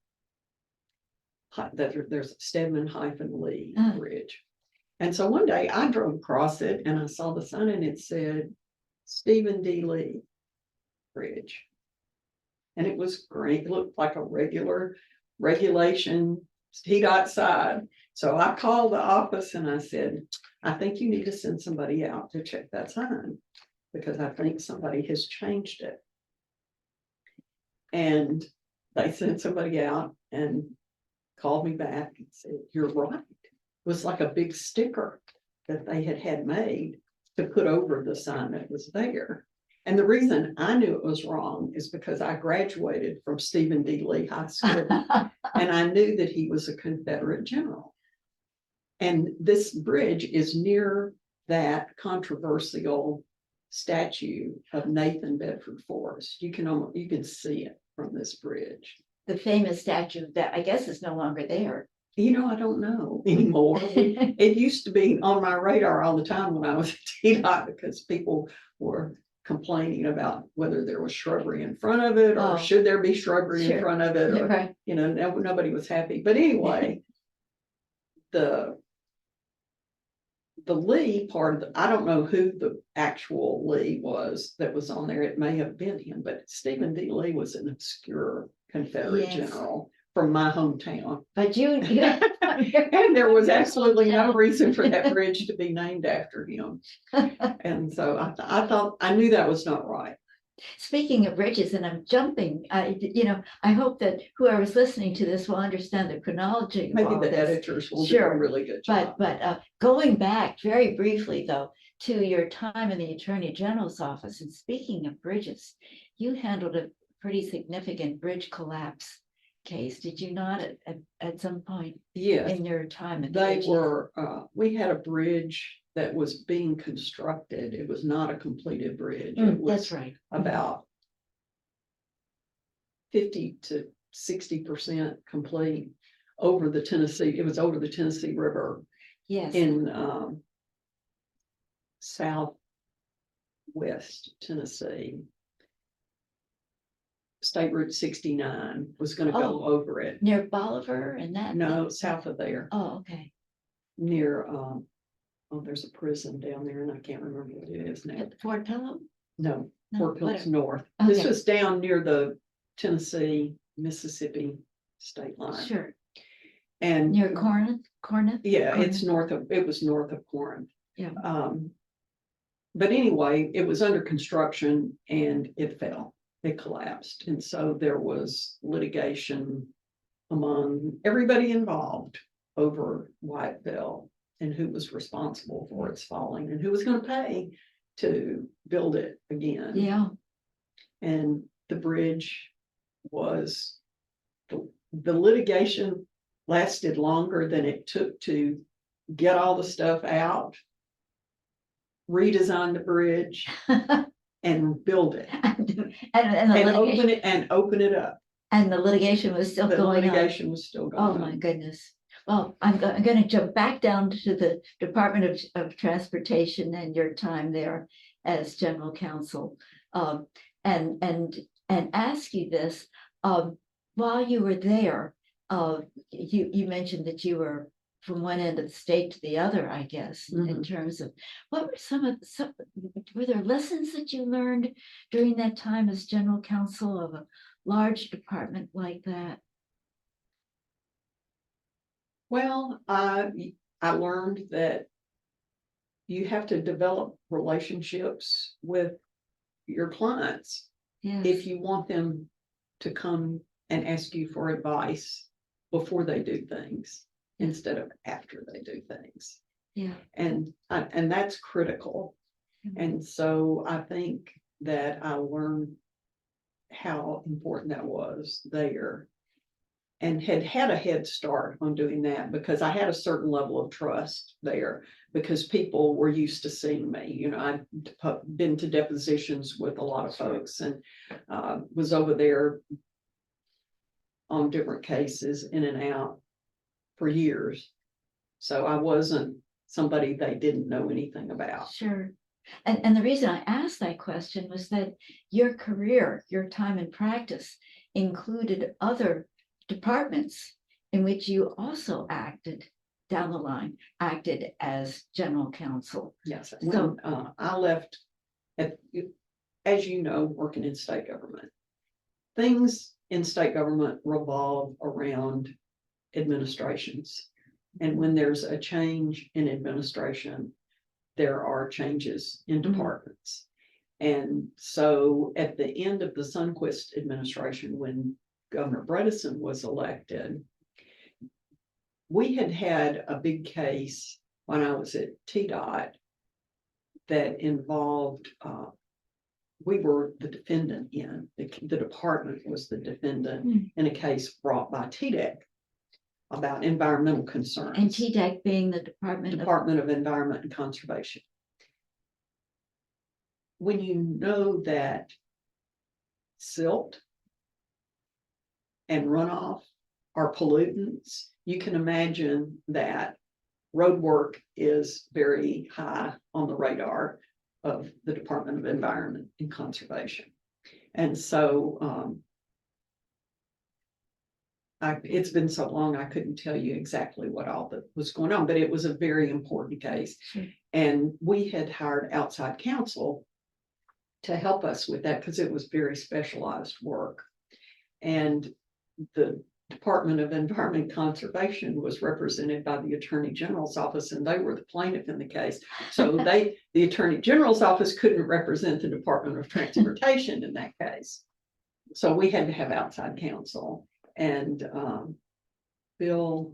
There's Stedman-Lee Bridge. And so one day I drove across it and I saw the sign and it said Stephen D. Lee Bridge. And it was great. It looked like a regulation TDOT sign. So I called the office and I said, I think you need to send somebody out to check that sign because I think somebody has changed it. And they sent somebody out and called me back and said, you're right. It was like a big sticker that they had made to put over the sign that was there. And the reason I knew it was wrong is because I graduated from Stephen D. Lee High School and I knew that he was a Confederate general. And this bridge is near that controversial statue of Nathan Bedford Forrest. You can see it from this bridge. The famous statue that I guess is no longer there. I don't know anymore. It used to be on my radar all the time when I was at TDOT because people were complaining about whether there was shrubbery in front of it or should there be shrubbery in front of it. Or, nobody was happy. But anyway, the Lee part of I don't know who the actual Lee was that was on there. It may have been him, but Stephen D. Lee was an obscure Confederate general from my hometown. But you and there was absolutely no reason for that bridge to be named after him. And so I knew that was not right. Speaking of bridges, and I'm jumping, I hope that whoever's listening to this will understand the chronology of Maybe all the this. editors will do a really good job. But going back very briefly, though, to your time in the Attorney General's office, and speaking of bridges, you handled a pretty significant bridge collapse case, did you not, at some point in your time? We had a bridge that was being constructed. It was not a completed bridge. It was that's right. About 50 to 60% complete. over the Tennessee, it was over the Tennessee River Yes. in southwest Tennessee. State Route 69 was gonna go Oh. over it. Near Bolivar and that? No, south of there, Oh, okay. near, oh, there's a prison down there and I can't remember what it is now. At Fort Pelham? No, No, Fort Pills whatever. North. This Okay. was down near the Tennessee, Mississippi state line. Sure. And Near Corinth? yeah, it's Corinth? it was north of Corinth. Yeah. But anyway, it was under construction and it fell, it collapsed. And so there was litigation among everybody involved over why it fell and who was responsible for its falling and who was going to pay to build it again. Yeah. And the bridge was, the litigation lasted longer than it took to get all the stuff out, redesign the bridge and build it And the and litigation, open it up. and the litigation was still The going on. litigation was still Oh, going my on. goodness. Well, I'm going to jump back down to the Department of Transportation and your time there as general counsel. And ask you this, while you were there, you mentioned that you were from one end of the state to the other, I guess, in terms of what were were there lessons that you learned during that time as general counsel of a large department like that? Well, I learned that you have to develop relationships with your clients Yes. if you want them to come and ask you for advice before they do things instead of after they do things. Yeah. And that's critical. And so I think that I learned how important that was there and had a head start on doing that because I had a certain level of trust there because people were used to seeing me. You know, I'd been to depositions with a lot of folks and was over there on different cases in and out for years. So I wasn't somebody they didn't know anything about. Sure. And the reason I asked that question was that your career, your time in practice included other departments in which you also acted down the line, acted as general counsel. Yes. So When I left, as you know, working in state government, things in state government revolve around administrations. And when there's a change in administration, there are changes in departments. And so at the end of the Sundquist administration, when Governor Bredesen was elected, we had a big case when I was at TDOT that involved, we were the defendant in, the department was the defendant in a case brought by TDEC about environmental concerns. And TDEC being the Department of Environment and Conservation. When you know that silt and runoff are pollutants, you can imagine that road work is very high on the radar of the Department of Environment and Conservation. And so it's been so long, I couldn't tell you exactly what all that was going on, but it was a very important case. Sure. And we had hired outside counsel to help us with that because it was very specialized work. And the Department of Environment and Conservation was represented by the Attorney General's office, and they were the plaintiff in the case. So the Attorney General's office couldn't represent the Department of Transportation in that case. So we had to have outside counsel. And Bill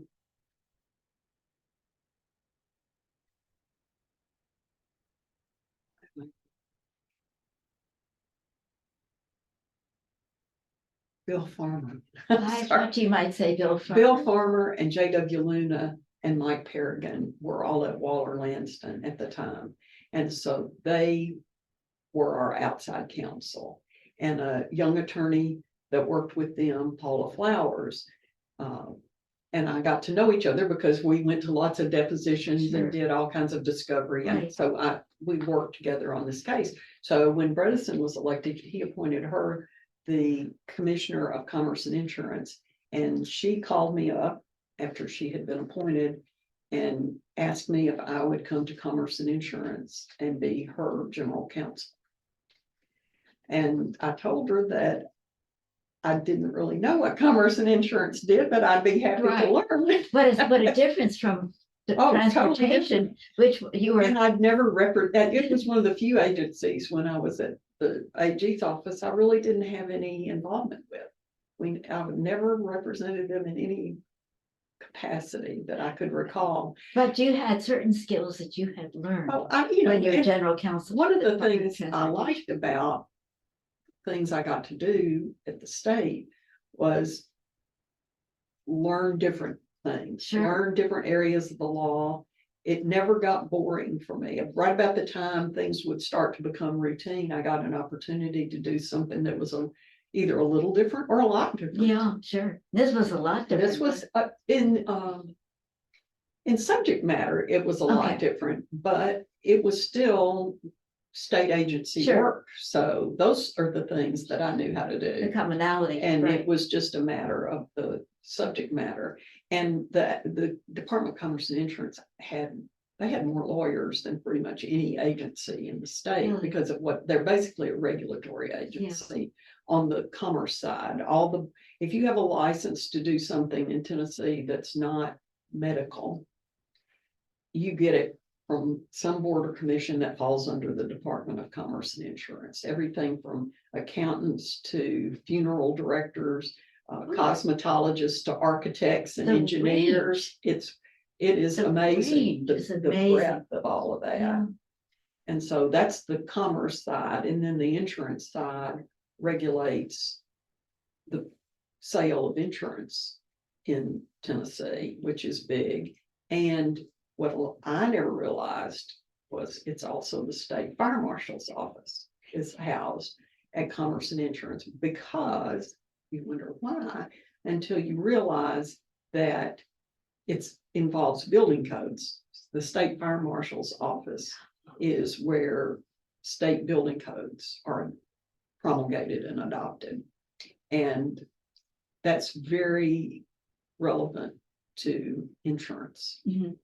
Farmer. I thought you might say Bill Farmer. Bill Farmer and J.W. Luna and Mike Perrigan were all at Waller Lanston at the time. And so they were our outside counsel. And a young attorney that worked with them, Paula Flowers, and I got to know each other because we went to lots of depositions Sure. and did all kinds of discovery. And Right. so we worked together on this case. So when Bredesen was elected, he appointed her the Commissioner of Commerce and Insurance. And she called me up after she had been appointed and asked me if I would come to Commerce and Insurance and be her general counsel. And I told her that I didn't really know what Commerce and Insurance did, but I'd be happy Right. to learn. But a difference from the Oh, totally transportation, which you were, And I'd never it was one of the few agencies when I was at the AG's office, I really didn't have any involvement with. I've never represented them in any capacity that I could recall. but you had certain skills that you had learned Oh, when you were and general counsel. one of for the Department of things I liked about things I got to do at the state was learn different things, Sure. learn different areas of the law. It never got boring for me. Right about the time things would start to become routine, I got an opportunity to do something that was either a little different or a lot different. Yeah, sure. This was a lot different. This was in subject matter, it was a lot Okay. different, but it was still state agency Sure. work. So those are the things that I knew how to The do. commonality. And right. it was just a matter of the subject matter. And the Department of Commerce and Insurance had more lawyers than pretty much any agency in the state Really? because of what they're basically a regulatory agency on the commerce side. If you have a license to do something in Tennessee that's not medical, you get it from some board or commission that falls under the Department of Commerce and Insurance. Everything from accountants to funeral directors, cosmetologists to architects and The engineers. It is The amazing, range is the amazing. breadth of all of that. Yeah. And so that's the commerce side, and then the insurance side regulates the sale of insurance in Tennessee, which is big. And what I never realized was it's also the state fire marshal's office is housed at Commerce and Insurance, because you wonder why until you realize that it involves building codes. The state fire marshal's office is where state building codes are promulgated and adopted. And that's very relevant to insurance. Mhm.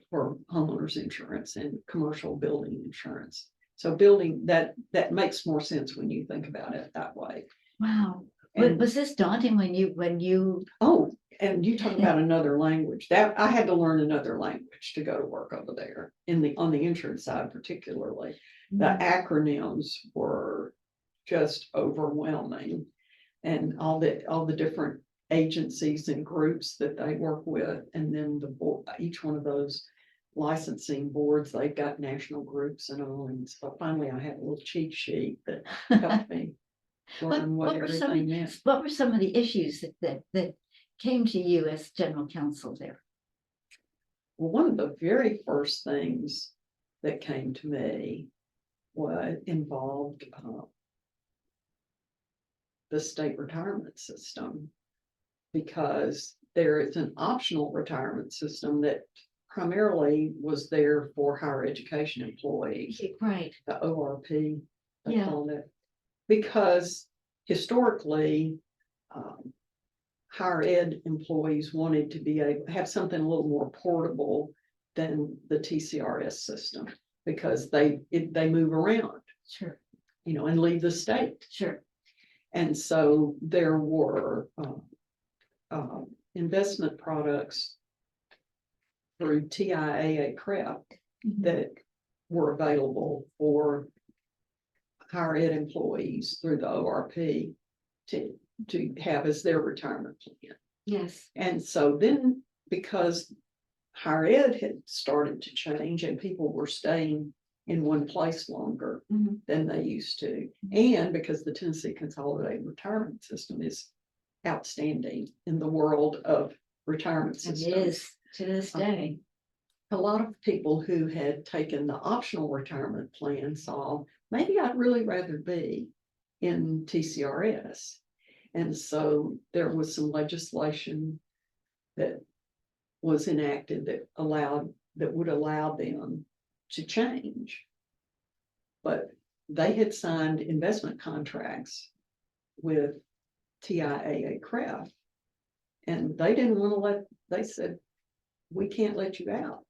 For homeowners insurance and commercial building insurance. So building that makes more sense when you think about it that way. Wow. And Was this daunting when you? oh, and you talk about another language, that I had to learn another language to go to work over there on the insurance side, particularly. The acronyms were just overwhelming, and all the different agencies and groups that they work with, and then each one of those licensing boards, they've got national groups and all. And so finally I had a little cheat sheet that helped me learn what everything meant. What were some of the issues that came to you as general counsel there? Well, one of the very first things that came to me involved the state retirement system, because there is an optional retirement system that primarily was there for higher education employees, Right. the ORP, they Yeah. called it, because historically, higher ed employees wanted to be able to have something a little more portable than the TCRS system, because they move around, Sure. and leave the state. Sure. And so there were investment products through TIAA CREP Mhm. that were available for higher ed employees through the ORP to have as their retirement plan. Yes. And so then, because higher ed had started to change and people were staying in one place longer Mhm. than they used to, and because the Tennessee Consolidated Retirement System is outstanding in the world of retirement It systems. is to this day. A lot of people who had taken the optional retirement plan saw, maybe I'd really rather be in TCRS. And so there was some legislation that was enacted that would allow them to change. But they had signed investment contracts with TIAA Craft, and they didn't want to they said, we can't let you out.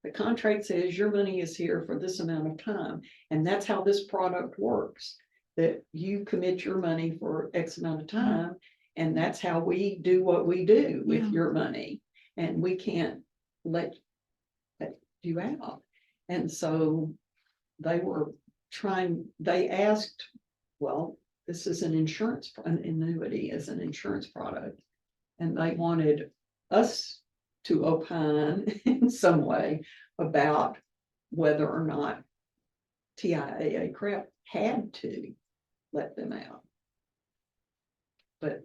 The contract says your money is here for this amount of time, and that's how this product works, that you commit your money for X amount of time, and that's how we do what we do with your money, and we can't let you out. And so they asked, well, this is an annuity as an insurance product, and they wanted us to opine in some way about whether or not TIAA Craft had to let them out. But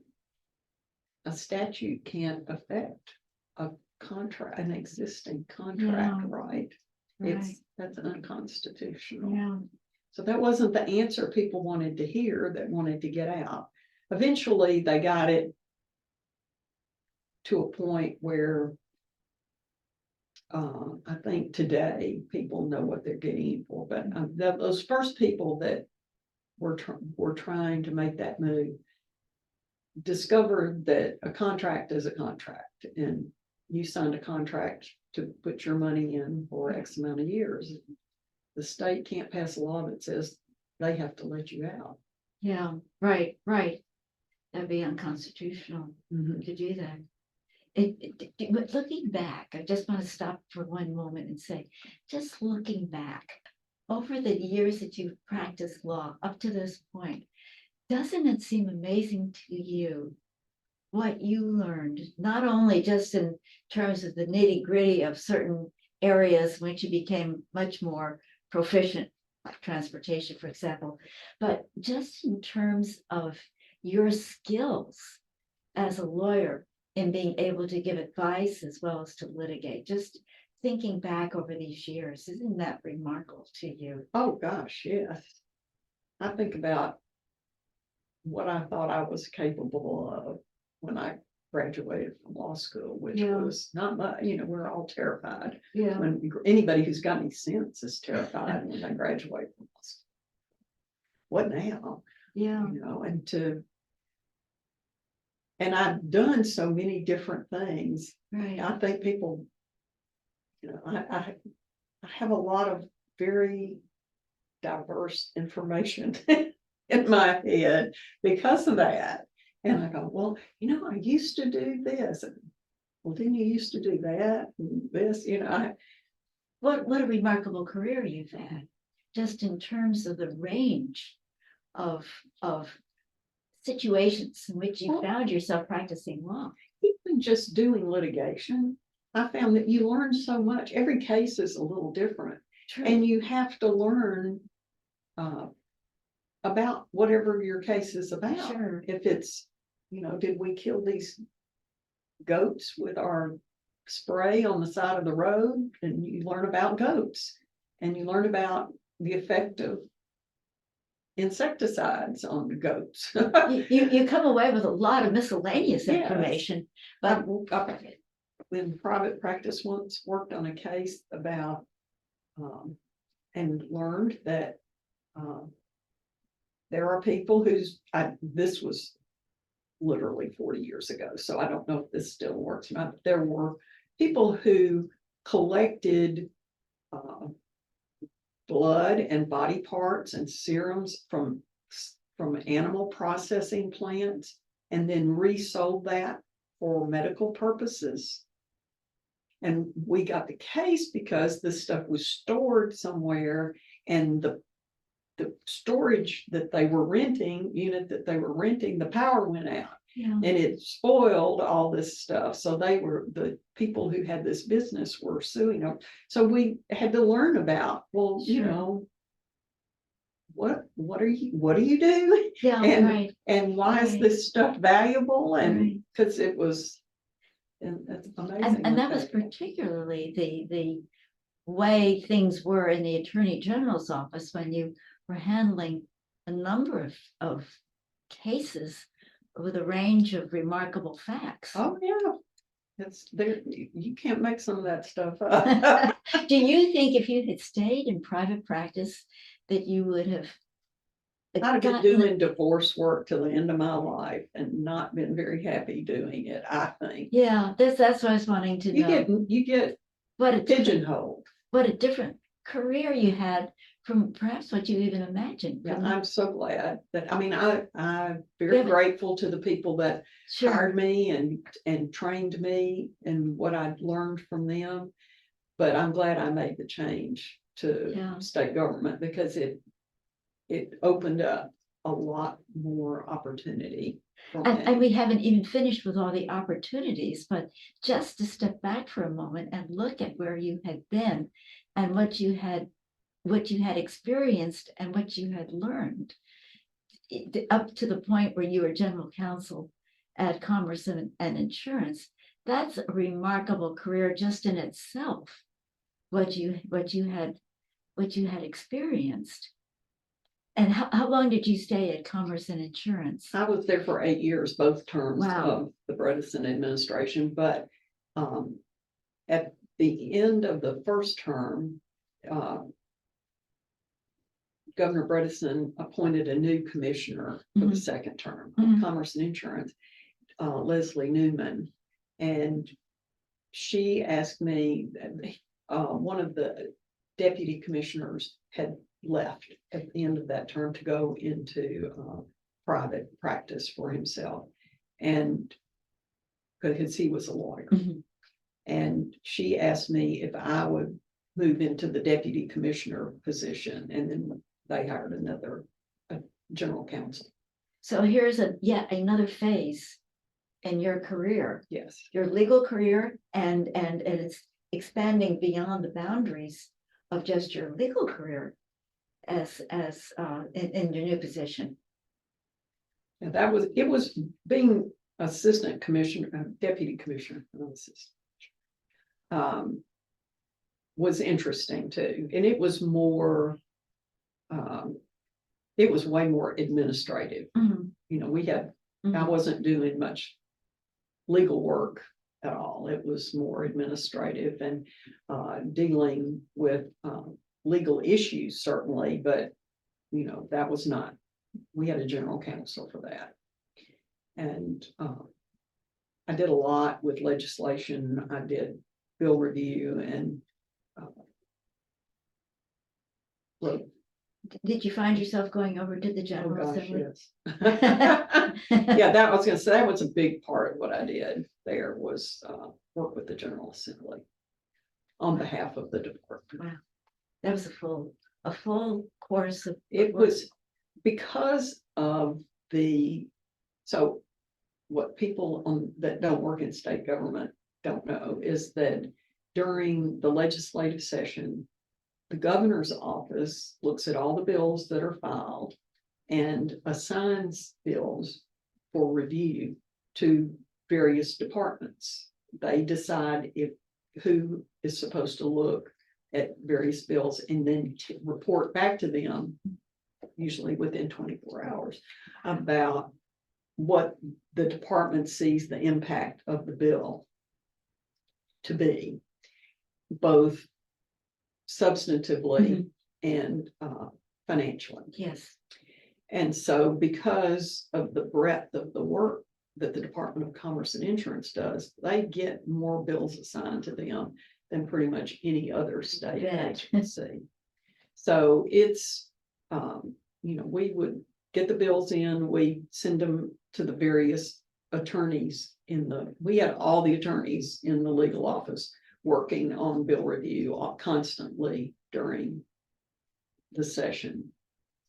a statute can't affect an existing contract, right? That's unconstitutional. Yeah. So that wasn't the answer people wanted to hear, that wanted to get out. Eventually, they got it to a point where I think today people know what they're getting in for. But those first people that were trying to make that move discovered that a contract is a contract, and you signed a contract to put your money in for X amount of years. The state can't pass a law that says they have to let you out. Yeah, right. That'd be unconstitutional to do that. But looking back, I just want to stop for one moment and say, just looking back over the years that you've practiced law up to this point, doesn't it seem amazing to you what you learned, not only just in terms of the nitty-gritty of certain areas which you became much more proficient, like transportation, for example, but just in terms of your skills as a lawyer in being able to give advice as well as to litigate? Just thinking back over these years, isn't that remarkable to you? Oh gosh, yes. I think about what I thought I was capable of when I graduated from law school, which was not much. We're all terrified. When anybody who's got any sense is terrified when they graduate from law school. What now? And I've done so many different things. Right. I think people, I have a lot of very diverse information in my head because of that. And I go, well, I used to do this. Well, didn't you used to do that and this? What a remarkable career you've had, just in terms of the range of situations in which you found yourself practicing law. Even just doing litigation, I found that you learn so much. Every case is a little different. True. And you have to learn about whatever your case is about. Sure. If it's, did we kill these goats with our spray on the side of the road? And you learn about goats, and you learn about the effect of insecticides on the goats. you come away with a lot of miscellaneous information. But in private practice once worked on a case about and learned that there are people this was literally 40 years ago, so I don't know if this still works or not. There were people who collected blood and body parts and serums from animal processing plants, and then resold that for medical purposes. And we got the case because this stuff was stored somewhere, and the storage that they were renting, the power went out. And it spoiled all this stuff. So the people who had this business were suing them. So we had to learn about, well, Sure. what do you do? And why is this stuff valuable? And because it was, and that's amazing. And that was particularly the way things were in the Attorney General's office when you were handling a number of cases with a range of remarkable facts. Oh yeah. It's there, you can't make some of that stuff up. Do you think if you had stayed in private practice that you would have I'd have been gotten doing divorce work till the end of my life and not been very happy doing it, I think. Yeah, that's what I was wanting to know. You get What a different, pigeonholed. what a different career you had from perhaps what you even imagined. Yeah, couldn't you? I'm so glad that, I mean, I'm very Yeah, but- grateful to the people that Sure. hired me and trained me and what I'd learned from them. But I'm glad I made the change to Yeah. state government because it opened up a lot more opportunity for And me. we haven't even finished with all the opportunities, but just to step back for a moment and look at where you had been and what you had experienced and what you had learned up to the point where you were general counsel at Commerce and Insurance. That's a remarkable career just in itself. What you had experienced. And how long did you stay at Commerce and Insurance? I was there for 8 years, both terms Wow. of the Bredesen administration, but at the end of the first term, Governor Bredesen appointed a new commissioner for the Mhm. second term Mhm. of Commerce and Insurance, Leslie Newman. And she asked me, one of the deputy commissioners had left at the end of that term to go into private practice for himself. And because he was a lawyer. Mhm. And she asked me if I would move into the deputy commissioner position, and then they hired another general counsel. So here's yet another phase in your career, Yes, your legal career, and it's expanding beyond the boundaries of just your legal career as in your new position. and it was being assistant commissioner, deputy commissioner, not assistant, was interesting too, and it was more. It was way more administrative. Mhm. You know, I Mhm. wasn't doing much legal work at all. It was more administrative and dealing with legal issues, certainly, but you know, that was not, we had a general counsel for that. And I did a lot with legislation. I did bill review and wrote. Did you find yourself going over to the Oh General gosh, Assembly? yes. Yeah, that I was gonna say that was a big part of what I did there was work with the General Assembly on behalf of the department. Wow, that was a full course of. It was because of so what people that don't work in state government don't know is that during the legislative session, the governor's office looks at all the bills that are filed and assigns bills for review to various departments. They decide who is supposed to look at various bills and then report back to them, usually within 24 hours, about what the department sees the impact of the bill to be, both substantively and financially. Yes. And so because of the breadth of the work that the Department of Commerce and Insurance does, they get more bills assigned to them than pretty much any other state agency. So it's, you know, we would get the bills in, we send them to the various attorneys we had all the attorneys in the legal office working on bill review constantly during the session.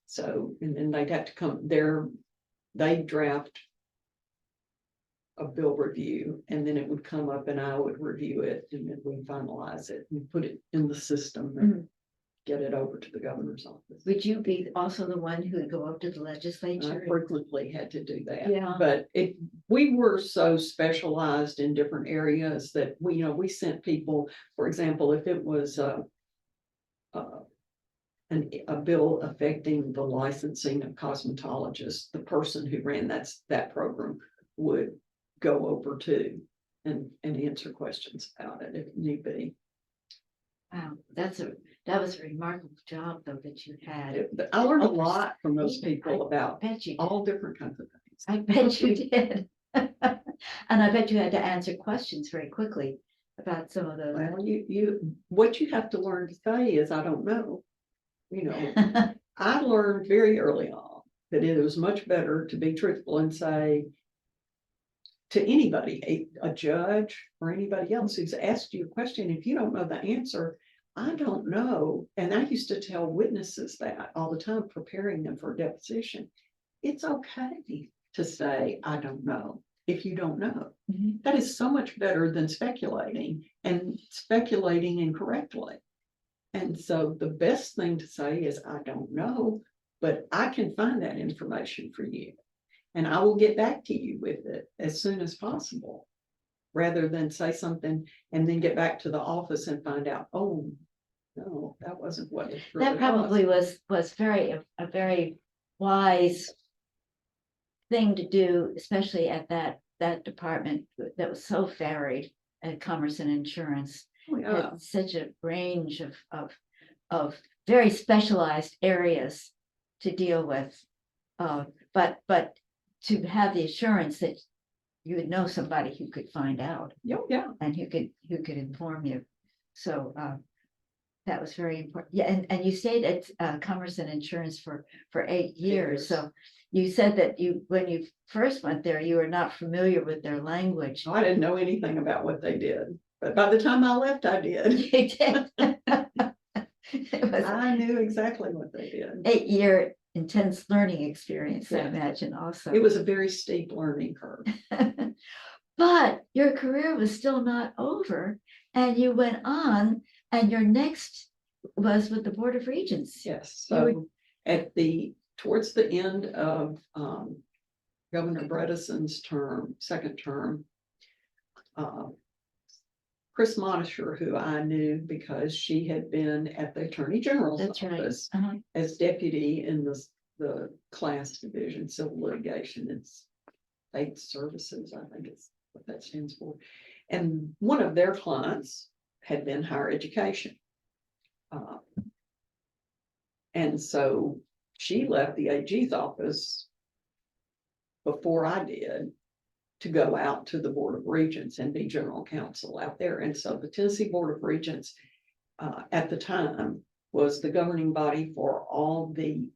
So, and then they'd have to come there, they'd draft a bill review, and then it would come up and I would review it, and then we'd finalize it and put it in the system and get it over to the governor's office. Would you be also the one who would go up to the I legislature? frequently had to do that. Yeah. But we were so specialized in different areas that we sent people, for example, if it was a bill affecting the licensing of cosmetologists, the person who ran that program would go over to and answer questions about it if need be. Wow, that was a remarkable job though that you had. I learned a lot from those people about Bet you did. all different kinds of things. I bet you did. And I bet you had to answer questions very quickly about some of those. Well, what you have to learn to say is, I don't know. You know, I learned very early on that it was much better to be truthful and say to anybody, a judge or anybody else who's asked you a question, if you don't know the answer, I don't know. And I used to tell witnesses that all the time, preparing them for a deposition. It's okay to say, I don't know, if you don't know. Mhm. That is so much better than speculating incorrectly. And so the best thing to say is, I don't know, but I can find that information for you. And I will get back to you with it as soon as possible, rather than say something and then get back to the office and find out, oh, no, that wasn't what it really That probably was a very wise thing to do, especially at that department that was so varied at Commerce and Insurance. Oh, yeah. Had such a range of very specialized areas to deal with. But to have the assurance that you would know somebody who could find out Yeah. and who could inform you. So that was very important. Yeah, and you stayed at Commerce and Insurance for 8 years. So you said that when you first went there, you were not familiar with their language. I didn't know anything about what they did, but by the time I left, I did. You did. It was I knew exactly what they did. 8-year intense learning experience, I Yeah. imagine also. It was a very steep learning curve. But your career was still not over, and you went on, and your next was with the Board of Regents. Yes, You so towards the end of Governor Bredesen's second term, Chris Monisher, who I knew because she had been at the Attorney General's That's right. office Uh-huh. as deputy in the class division, civil litigation and state services, I think it's what that stands for. And one of their clients had been higher education. And so she left the AG's office before I did to go out to the Board of Regents and be general counsel out there. And so the Tennessee Board of Regents at the time was the governing body for all the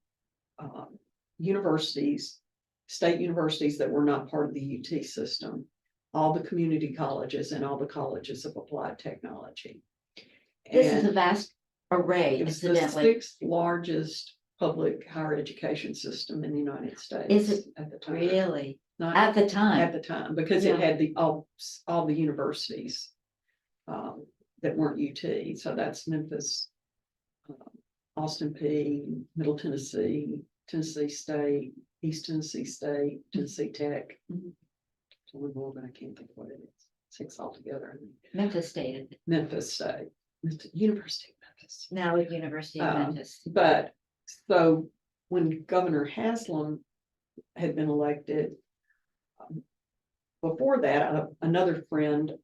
universities, state universities that were not part of the UT system, all the community colleges and all the colleges of applied technology. This is a vast array, It was the incidentally. 6th largest public higher education system in the United States. Is it at the time? Really? Not At the time? At the time, because it Yeah. had all the universities that weren't UT. So that's Memphis, Austin P, Middle Tennessee, Tennessee State, East Tennessee State, Tennessee Tech. Mhm. One more, but I can't think of what it is. 6 altogether. Memphis State, Memphis State, University of Memphis. now at University of Memphis. But so when Governor Haslam had been elected, before that, another friend,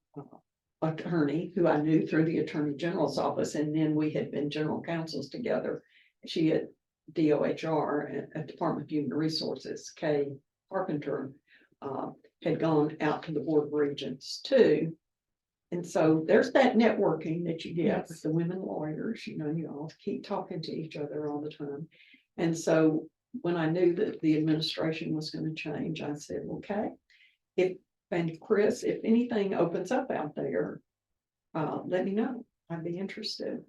attorney who I knew through the Attorney General's office, and then we had been general counsels together. She at DOHR, at Department of Human Resources, Kay Carpenter, had gone out to the Board of Regents too. And so there's that networking that you get with the women lawyers, you all keep talking to each other all the time. And so when I knew that the administration was going to change, I said, okay, and Chris, if anything opens up out there, let me know. I'd be interested.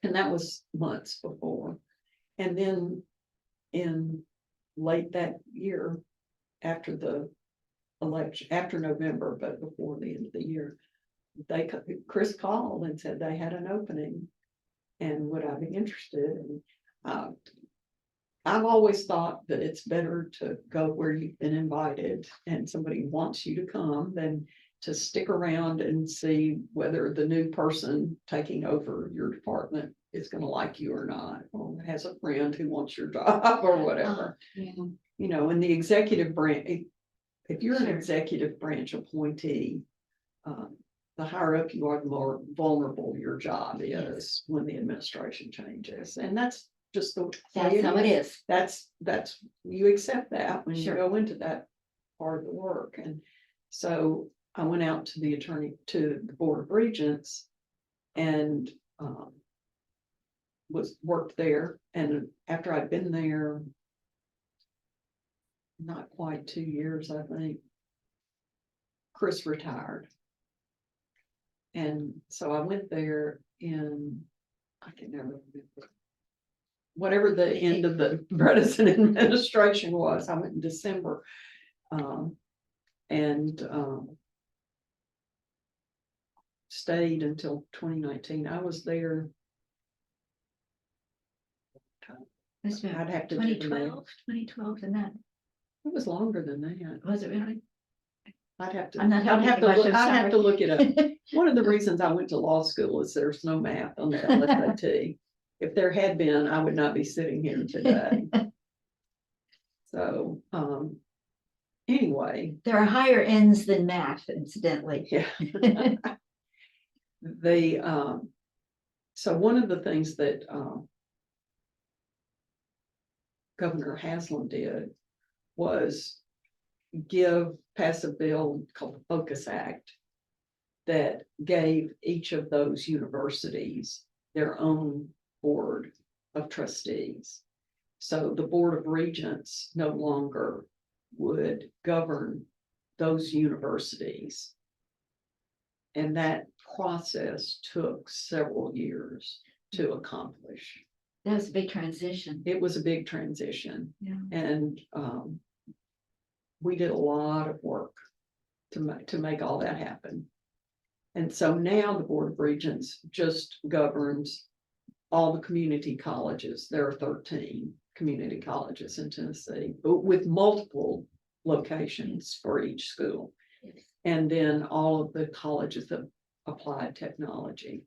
And that was months before. And then in late that year, after the election, after November, but before the end of the year, Chris called and said they had an opening and would I be interested? And I've always thought that it's better to go where you've been invited and somebody wants you to come than to stick around and see whether the new person taking over your department is going to like you or not, or has a friend who wants your job or whatever. Yeah. In the executive branch, if you're an Sure. executive branch appointee, the higher up you are, the more vulnerable your job is when the administration changes. And that's just the way That's how it is. That's, you accept that when you Sure. go into that part of the work. And so I went out to the Board of Regents and worked there. And after I'd been there not quite 2 years, I think, Chris retired. And so I went there I can never remember, whatever the end of the Bredesen administration was. I went in December. And stayed until 2019. I was there. That's I'd have to. 2012, and that, It was longer than that. was it really? I'd have to. I'm not I'd have helping to. you much, Look, I'm I'd have to sorry. look it up. One of the reasons I went to law school is there's no math on the LSAT. If there had been, I would not be sitting here today. So, anyway. There are higher ends than math, incidentally. Yeah. So one of the things that Governor Haslam did was pass a bill called the Focus Act that gave each of those universities their own board of trustees. So the Board of Regents no longer would govern those universities. And that process took several years to accomplish. That was a big transition. It was a big transition. Yeah. And we did a lot of work to make all that happen. And so now the Board of Regents just governs all the community colleges. There are 13 community colleges in Tennessee, but with multiple locations for each school. Yes. And then all of the colleges of applied technology.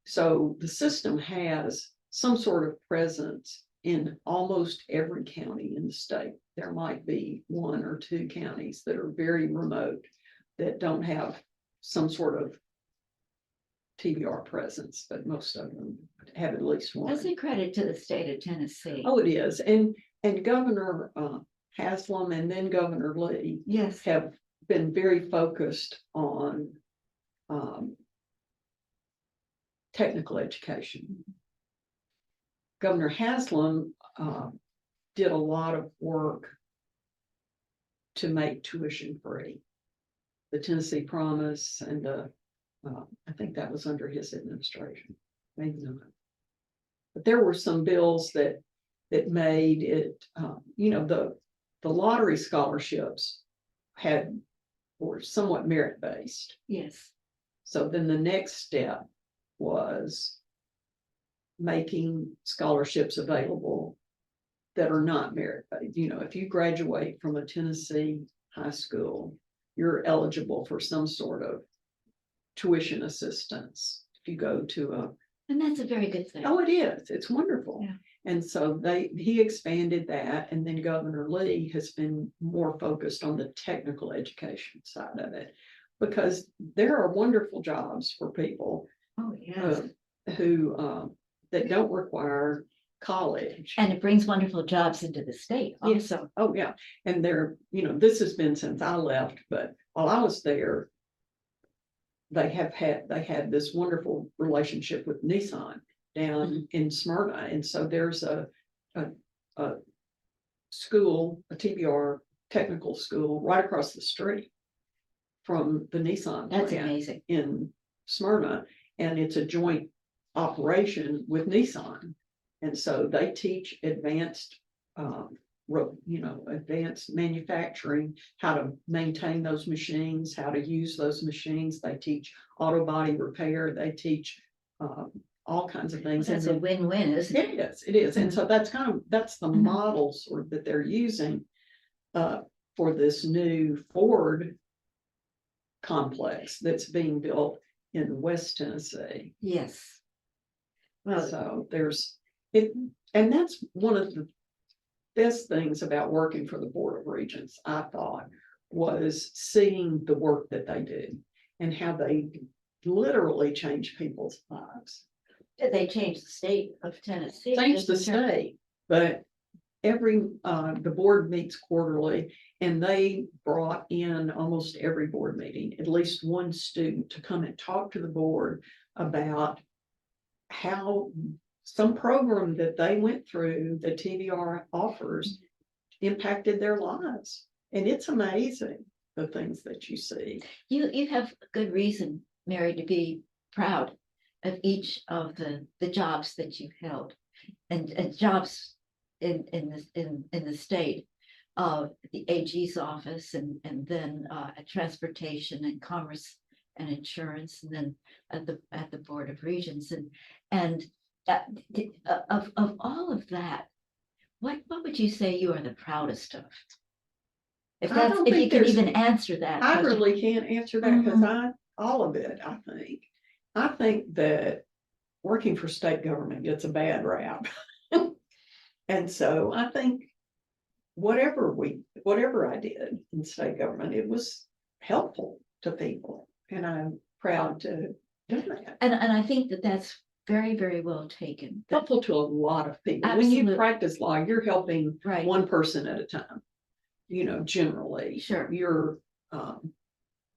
So the system has some sort of presence in almost every county in the state. There might be 1 or 2 counties that are very remote that don't have some sort of TBR presence, but most of them have at least one. That's a credit to the state of Tennessee. Oh, it is. And Governor Haslam and then Governor Lee yes, have been very focused on technical education. Governor Haslam did a lot of work to make tuition free. The Tennessee Promise and I think that was under his administration, maybe not. But there were some bills that made it, the lottery scholarships were somewhat merit-based. yes. So then the next step was making scholarships available that are not merit-based. If you graduate from a Tennessee high school, you're eligible for some sort of tuition assistance. If you go to And that's a very good thing. oh, it is. It's wonderful. Yeah. And so he expanded that, and then Governor Lee has been more focused on the technical education side of it, because there are wonderful jobs for people Oh, yes. who that don't require college. And it brings wonderful jobs into the state Yes. also. Oh, yeah. And this has been since I left, but while I was there, they had this wonderful relationship with Nissan down in Smyrna. And so there's a school, a TBR technical school right across the street from the Nissan That's plant amazing. in Smyrna. And it's a joint operation with Nissan. And so they teach advanced advanced manufacturing, how to maintain those machines, how to use those machines. They teach auto body repair. They teach all kinds of things. That's a win-win, isn't it? It is. And so that's the model sort of that they're using for this new Ford complex that's being built in West Tennessee. Yes. Well, So there's it, and that's one of the best things about working for the Board of Regents, I thought, was seeing the work that they do and how they literally changed people's lives. They changed the state of Tennessee. Changed the just in terms- state, but the board meets quarterly, and they brought in almost every board meeting, at least one student to come and talk to the board about how some program that they went through, the TVR offers, impacted their lives. And it's amazing, the things that you see. You have good reason, Mary, to be proud of each of the jobs that you held, and jobs in the state, the AG's office, and then at transportation and commerce and insurance, and then at the Board of Regents, and of all of that, what would you say you are the proudest of? If I don't if you think can there's- even answer that I question. really can't answer that because all of it, I think. I think that working for state government gets a bad rap. And so I think whatever I did in state government, it was helpful to people. And I'm proud to do that. And I think that that's very, very well taken. Helpful to a lot of people. When Absolutely. you practice law, you're helping Right. one person at a time. Generally. Sure. You're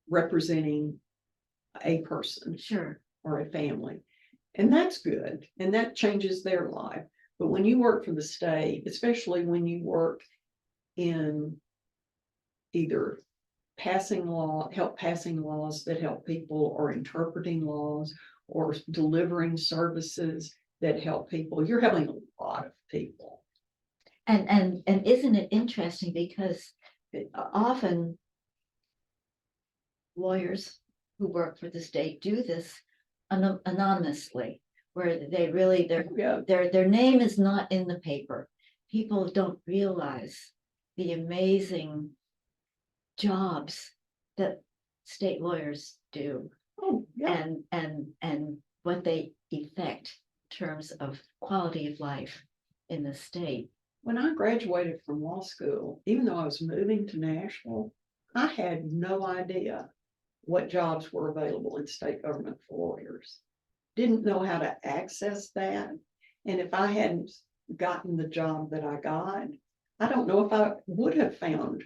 representing a person Sure. or a family. And that's good. And that changes their life. But when you work for the state, especially when you work in either passing laws that help people, or interpreting laws, or delivering services that help people, you're helping a lot of people. And isn't it interesting, because often lawyers who work for the state do this anonymously, where they really, Yeah. their name is not in the paper. People don't realize the amazing jobs that state lawyers do, Oh, yeah. and what they effect in terms of quality of life in the state. When I graduated from law school, even though I was moving to Nashville, I had no idea what jobs were available in state government for lawyers. Didn't know how to access that. And if I hadn't gotten the job that I got, I don't know if I would have found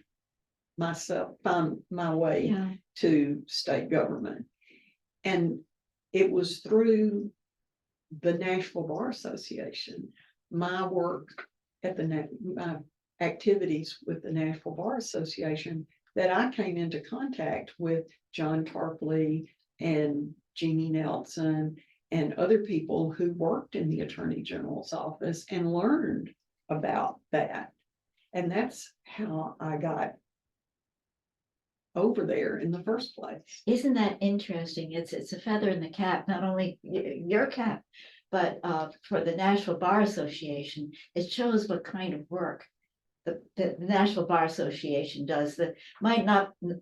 my way Yeah. to state government. And it was through the Nashville Bar Association, my work at my activities with the Nashville Bar Association, that I came into contact with John Tarpley and Jeannie Nelson and other people who worked in the Attorney General's office, and learned about that. And that's how I got over there in the first place. Isn't that interesting? It's a feather in the cap, not only your cap, but for the Nashville Bar Association. It shows what kind of work the Nashville Bar Association does. That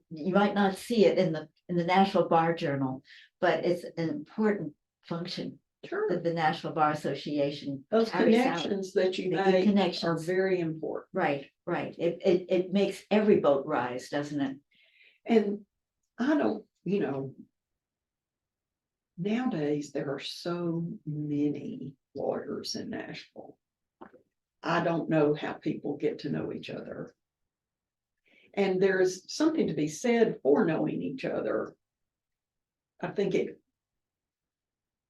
you might not see it in the Nashville Bar Journal, but it's an important function Sure. that the Nashville Bar Association Those carries out. connections that you The make are connections. very important. Right. It makes every boat rise, doesn't it? And I don't, nowadays there are so many lawyers in Nashville. I don't know how people get to know each other. And there's something to be said for knowing each other. I think it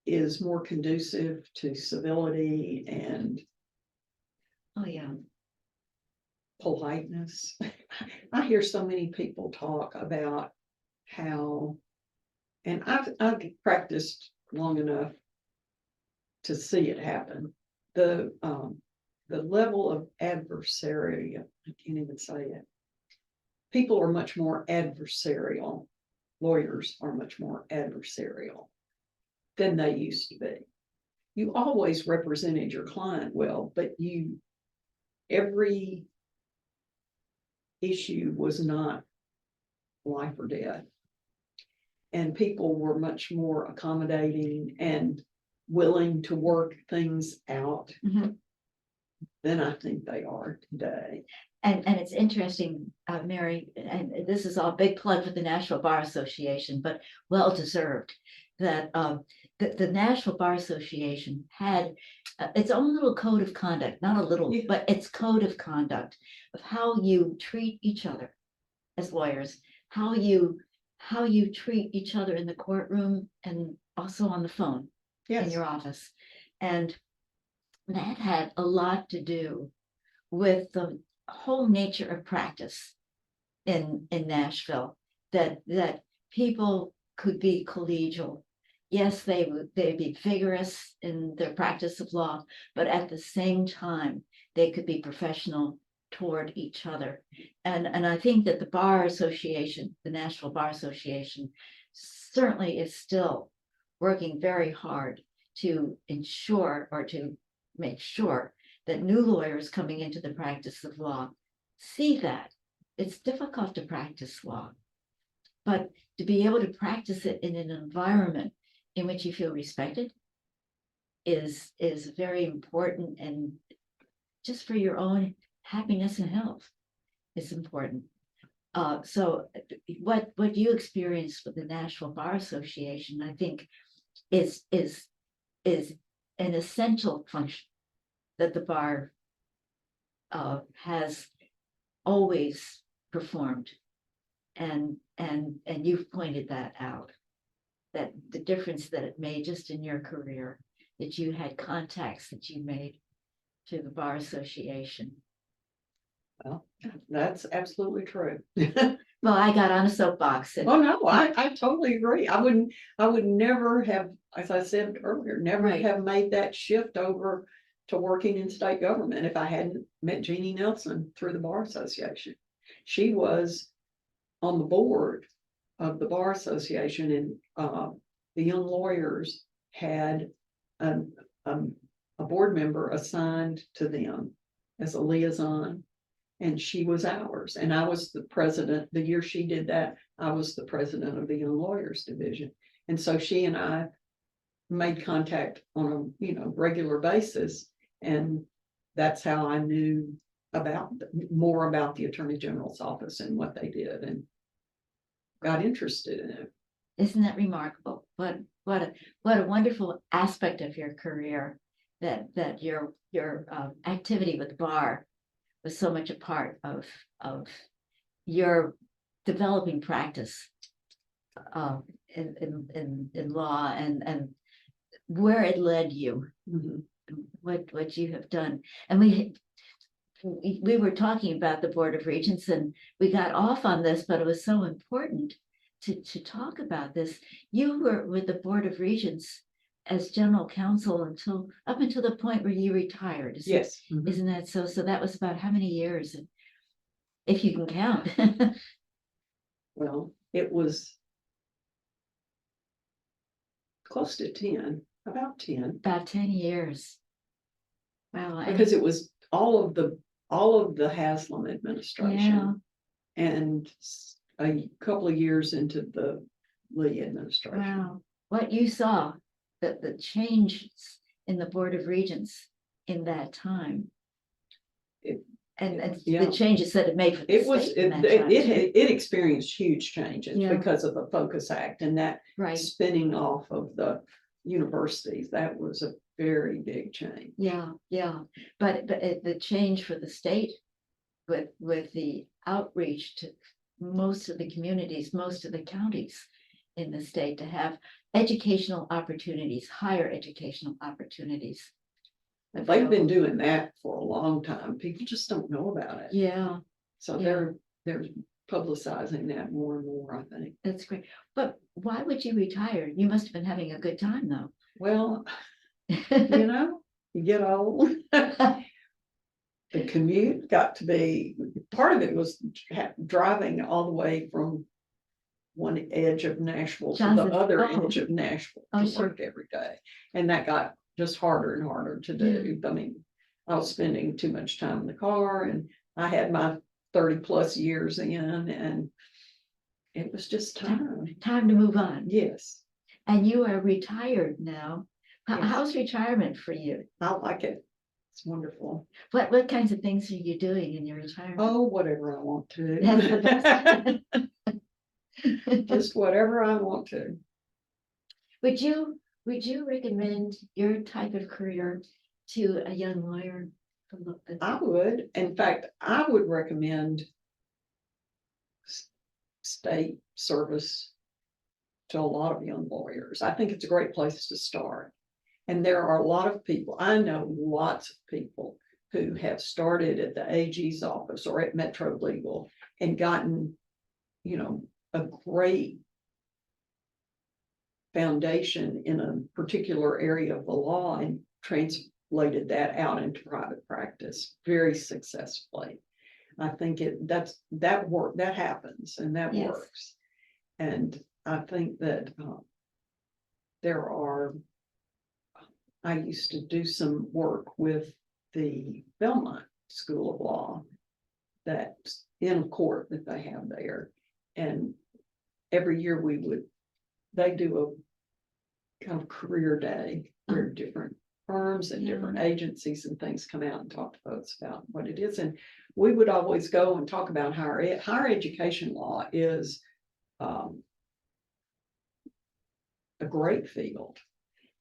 is more conducive to civility and Oh, yeah. politeness. I hear so many people talk about how, and I've practiced long enough to see it happen. The level of adversary, I can't even say it. People are much more adversarial. Lawyers are much more adversarial than they used to be. You always represented your client well, but every issue was not life or death. And people were much more accommodating and willing to work things out Mhm. than I think they are today. And it's interesting, Mary, and this is all big plug for the National Bar Association, but well deserved. that the National Bar Association had its own little code of conduct, not a little, Yeah. but its code of conduct of how you treat each other as lawyers, how you treat each other in the courtroom and also on the phone in Yes. your office. And that had a lot to do with the whole nature of practice in Nashville, that people could be collegial. Yes, they'd be vigorous in their practice of law, but at the same time, they could be professional toward each other. And I think that the Bar Association, the National Bar Association, certainly is still working very hard to ensure or to make sure that new lawyers coming into the practice of law see that it's difficult to practice law, but to be able to practice it in an environment in which you feel respected is very important, and just for your own happiness and health is important. So what you experienced with the Nashville Bar Association, I think, is an essential function that the bar has always performed, and you've pointed that out, that the difference that it made just in your career, that you had contacts that you made through the Bar Association. Well, that's absolutely true. Well, I got on a soapbox. Oh, no, I totally agree. I would never have, as I said earlier, never Right. have made that shift over to working in state government if I hadn't met Jeannie Nelson through the Bar Association. She was on the board of the Bar Association, and the young lawyers had a board member assigned to them as a liaison. And she was ours, and I was the president. The year she did that, I was the president of the Young Lawyers Division. And so she and I made contact on a regular basis, and that's how I knew more about the Attorney General's office and what they did, and got interested in it. Isn't that remarkable? What a wonderful aspect of your career, that your activity with the bar was so much a part of your developing practice in law, and where it led you, what you have done. And we were talking about the Board of Regents, and we got off on this, but it was so important to talk about this. You were with the Board of Regents as general counsel up until the point where you retired. Yes. Isn't that so? So that was about how many years, if you can count? Well, it was close to 10, about 10. About 10 years. Wow. Because it was all of the Haslam administration, and a couple of years into the Lee administration. Wow. What you saw, the changes in the Board of Regents in that time, and the changes that it made for the state in that time. It experienced huge changes because of the Focus Act and that spinning off of the universities. That was a very big change. But the change for the state with the outreach to most of the communities, most of the counties in the state, to have educational opportunities, higher educational opportunities. They've been doing that for a long time. People just don't know about it. So they're publicizing that more and more, I think. That's great. But why would you retire? You must have been having a good time, though. Well, you get old. The commute got to be, part of it was driving all the way from one edge of Nashville to the other edge of Nashville to work every day. And that got just harder and harder to do. I mean, I was spending too much time in the car, and I had my 30+ years in, and it was just time to move on. Yes. And you are retired now. Yes. How's retirement for you? I like it. It's wonderful. What kinds of things are you doing in your retirement? Oh, whatever I want to. That's the best. Just whatever I want to. Would you recommend your type of career to a young lawyer? I would, in fact, I would recommend state service to a lot of young lawyers. I think it's a great place to start. And there are a lot of people, I know lots of people who have started at the AG's office or at Metro Legal and gotten, a great foundation in a particular area of the law and translated that out into private practice very successfully. I think that happens and that Yes. works. And I think that I used to do some work with the Belmont School of Law that's in a court that they have there. And every year they do a kind of career day where different firms and different agencies and things come out and talk to folks about what it is. And we would always go and talk about higher education law is a great field.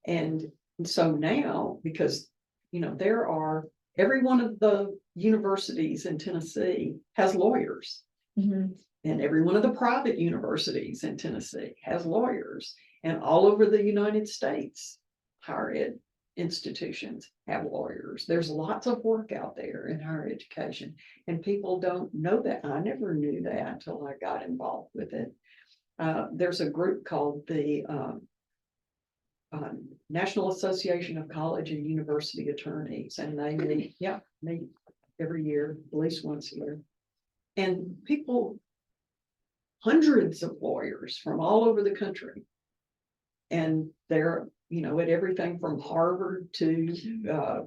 And so now, because, every one of the universities in Tennessee has lawyers. Mhm. And every one of the private universities in Tennessee has lawyers. And all over the United States, higher ed institutions have lawyers. There's lots of work out there in higher education. And people don't know that. I never knew that until I got involved with it. There's a group called the National Association of College and University Attorneys, and they meet every year, at least once a year. And hundreds of lawyers from all over the country. And they're, at everything from Harvard to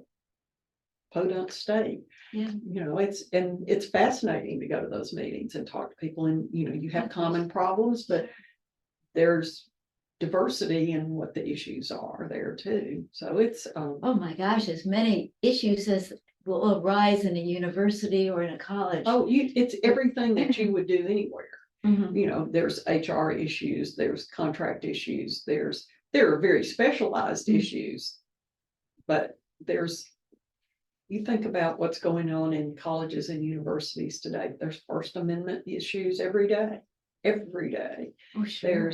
Podunk State. Yeah. It's fascinating to go to those meetings and talk to people, and you have common problems, but there's diversity in what the issues are there too. So it's oh my gosh, as many issues as will arise in a university or in a college. It's everything that you would do anywhere. Mhm. There's HR issues, there's contract issues, there are very specialized issues, but you think about what's going on in colleges and universities today. There's First Amendment issues every day. Oh, sure.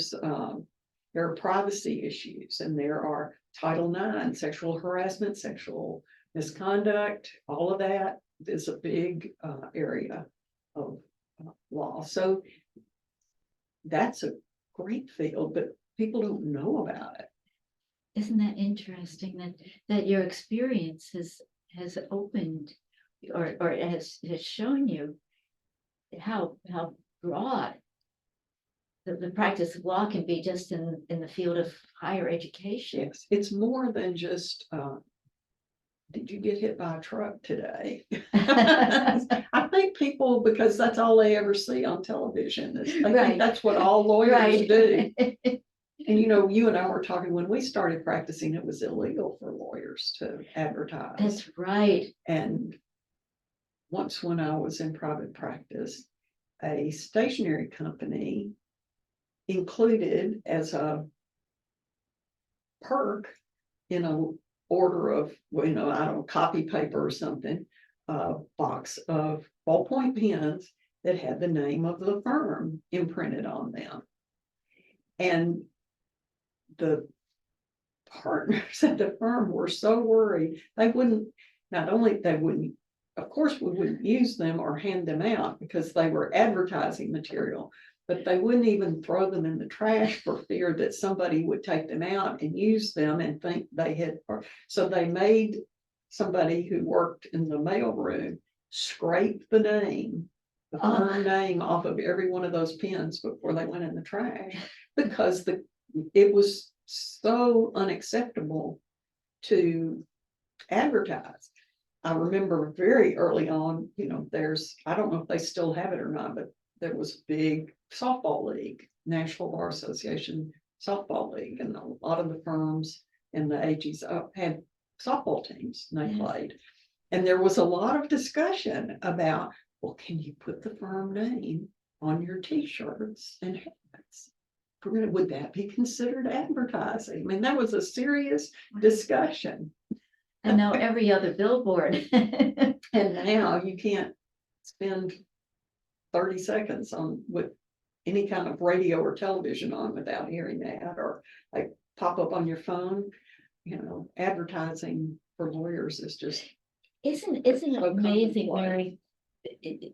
There are privacy issues, and there are Title IX, sexual harassment, sexual misconduct. All of that is a big area of law. So that's a great field, but people don't know about it. Isn't that interesting that your experience has opened or has shown you how broad the practice of law can be just in the field of higher education. Yes, it's more than just did you get hit by a truck today? I think people, because that's all they ever see on television, they think that's what all lawyers do. And you and I were talking when we started practicing, it was illegal for lawyers to advertise. That's right. And once when I was in private practice, a stationery company included as a perk in a order of, I don't know, copy paper or something, a box of ballpoint pens that had the name of the firm imprinted on them. And the partners at the firm were so worried of course we wouldn't use them or hand them out because they were advertising material, but they wouldn't even throw them in the trash for fear that somebody would take them out and use them and think they had. So they made somebody who worked in the mail room scrape the firm name off of every one of those pens before they went in the trash, because it was so unacceptable to advertise. I remember very early on, I don't know if they still have it or not, but there was a big softball league, Nashville Bar Association softball league, and a lot of the firms and the AGs had softball teams and they played. And there was a lot of discussion about, well, can you put the firm name on your t-shirts and hats? would that be considered advertising? I mean, that was a serious discussion. And now every other billboard. And now you can't spend 30 seconds on with any kind of radio or television on without hearing that, or like pop up on your phone. You know, advertising for lawyers is just Isn't it so amazing, commonplace. Mary?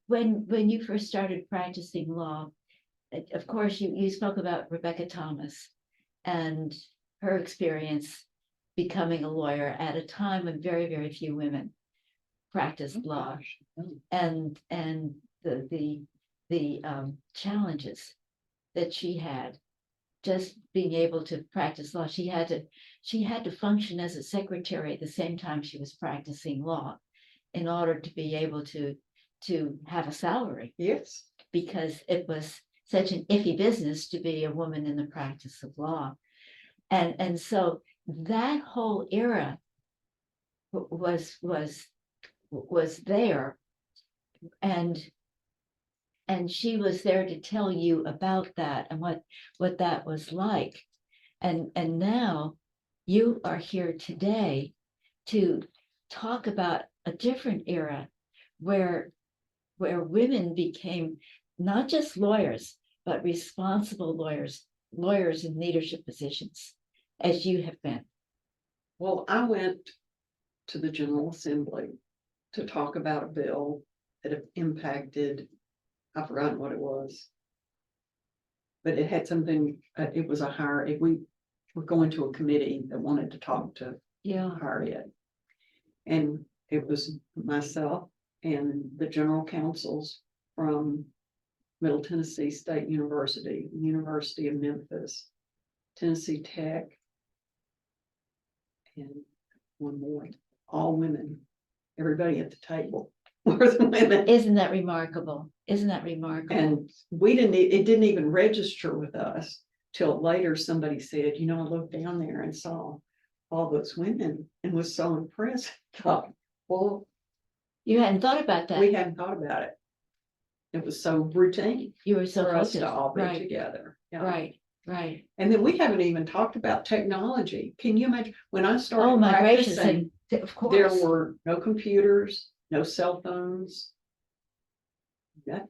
When you first started practicing law, of course, you spoke about Rebecca Thomas and her experience becoming a lawyer at a time when very, very few women practiced law, and the challenges that she had just being able to practice law. She had to function as a secretary at the same time she was practicing law in order to be able to have a salary, Yes. because it was such an iffy business to be a woman in the practice of law. And so that whole era was there, and she was there to tell you about that and what that was like. And now you are here today to talk about a different era where women became not just lawyers, but responsible lawyers in leadership positions, as you have been. Well, I went to the General Assembly to talk about a bill that impacted, I've forgotten what it was, but it had something, it was a hire, we were going to a committee that wanted to talk to Harriet. And it was myself and the general counsels from Middle Tennessee State University, University of Memphis, Tennessee Tech, and one more, all women, everybody at the table were the women. Isn't that remarkable? Isn't that remarkable? And it didn't even register with us till later. Somebody said, you know, I looked down there and saw all those women and was so impressed. I thought, well, you hadn't thought about that. we hadn't thought about it. It was so routine You were so for us focused. to all be Right, together. Yeah. right. And then we haven't even talked about technology. Can you imagine when I started Oh, my gracious, practicing, and of course. there were no computers, no cell phones, nothing.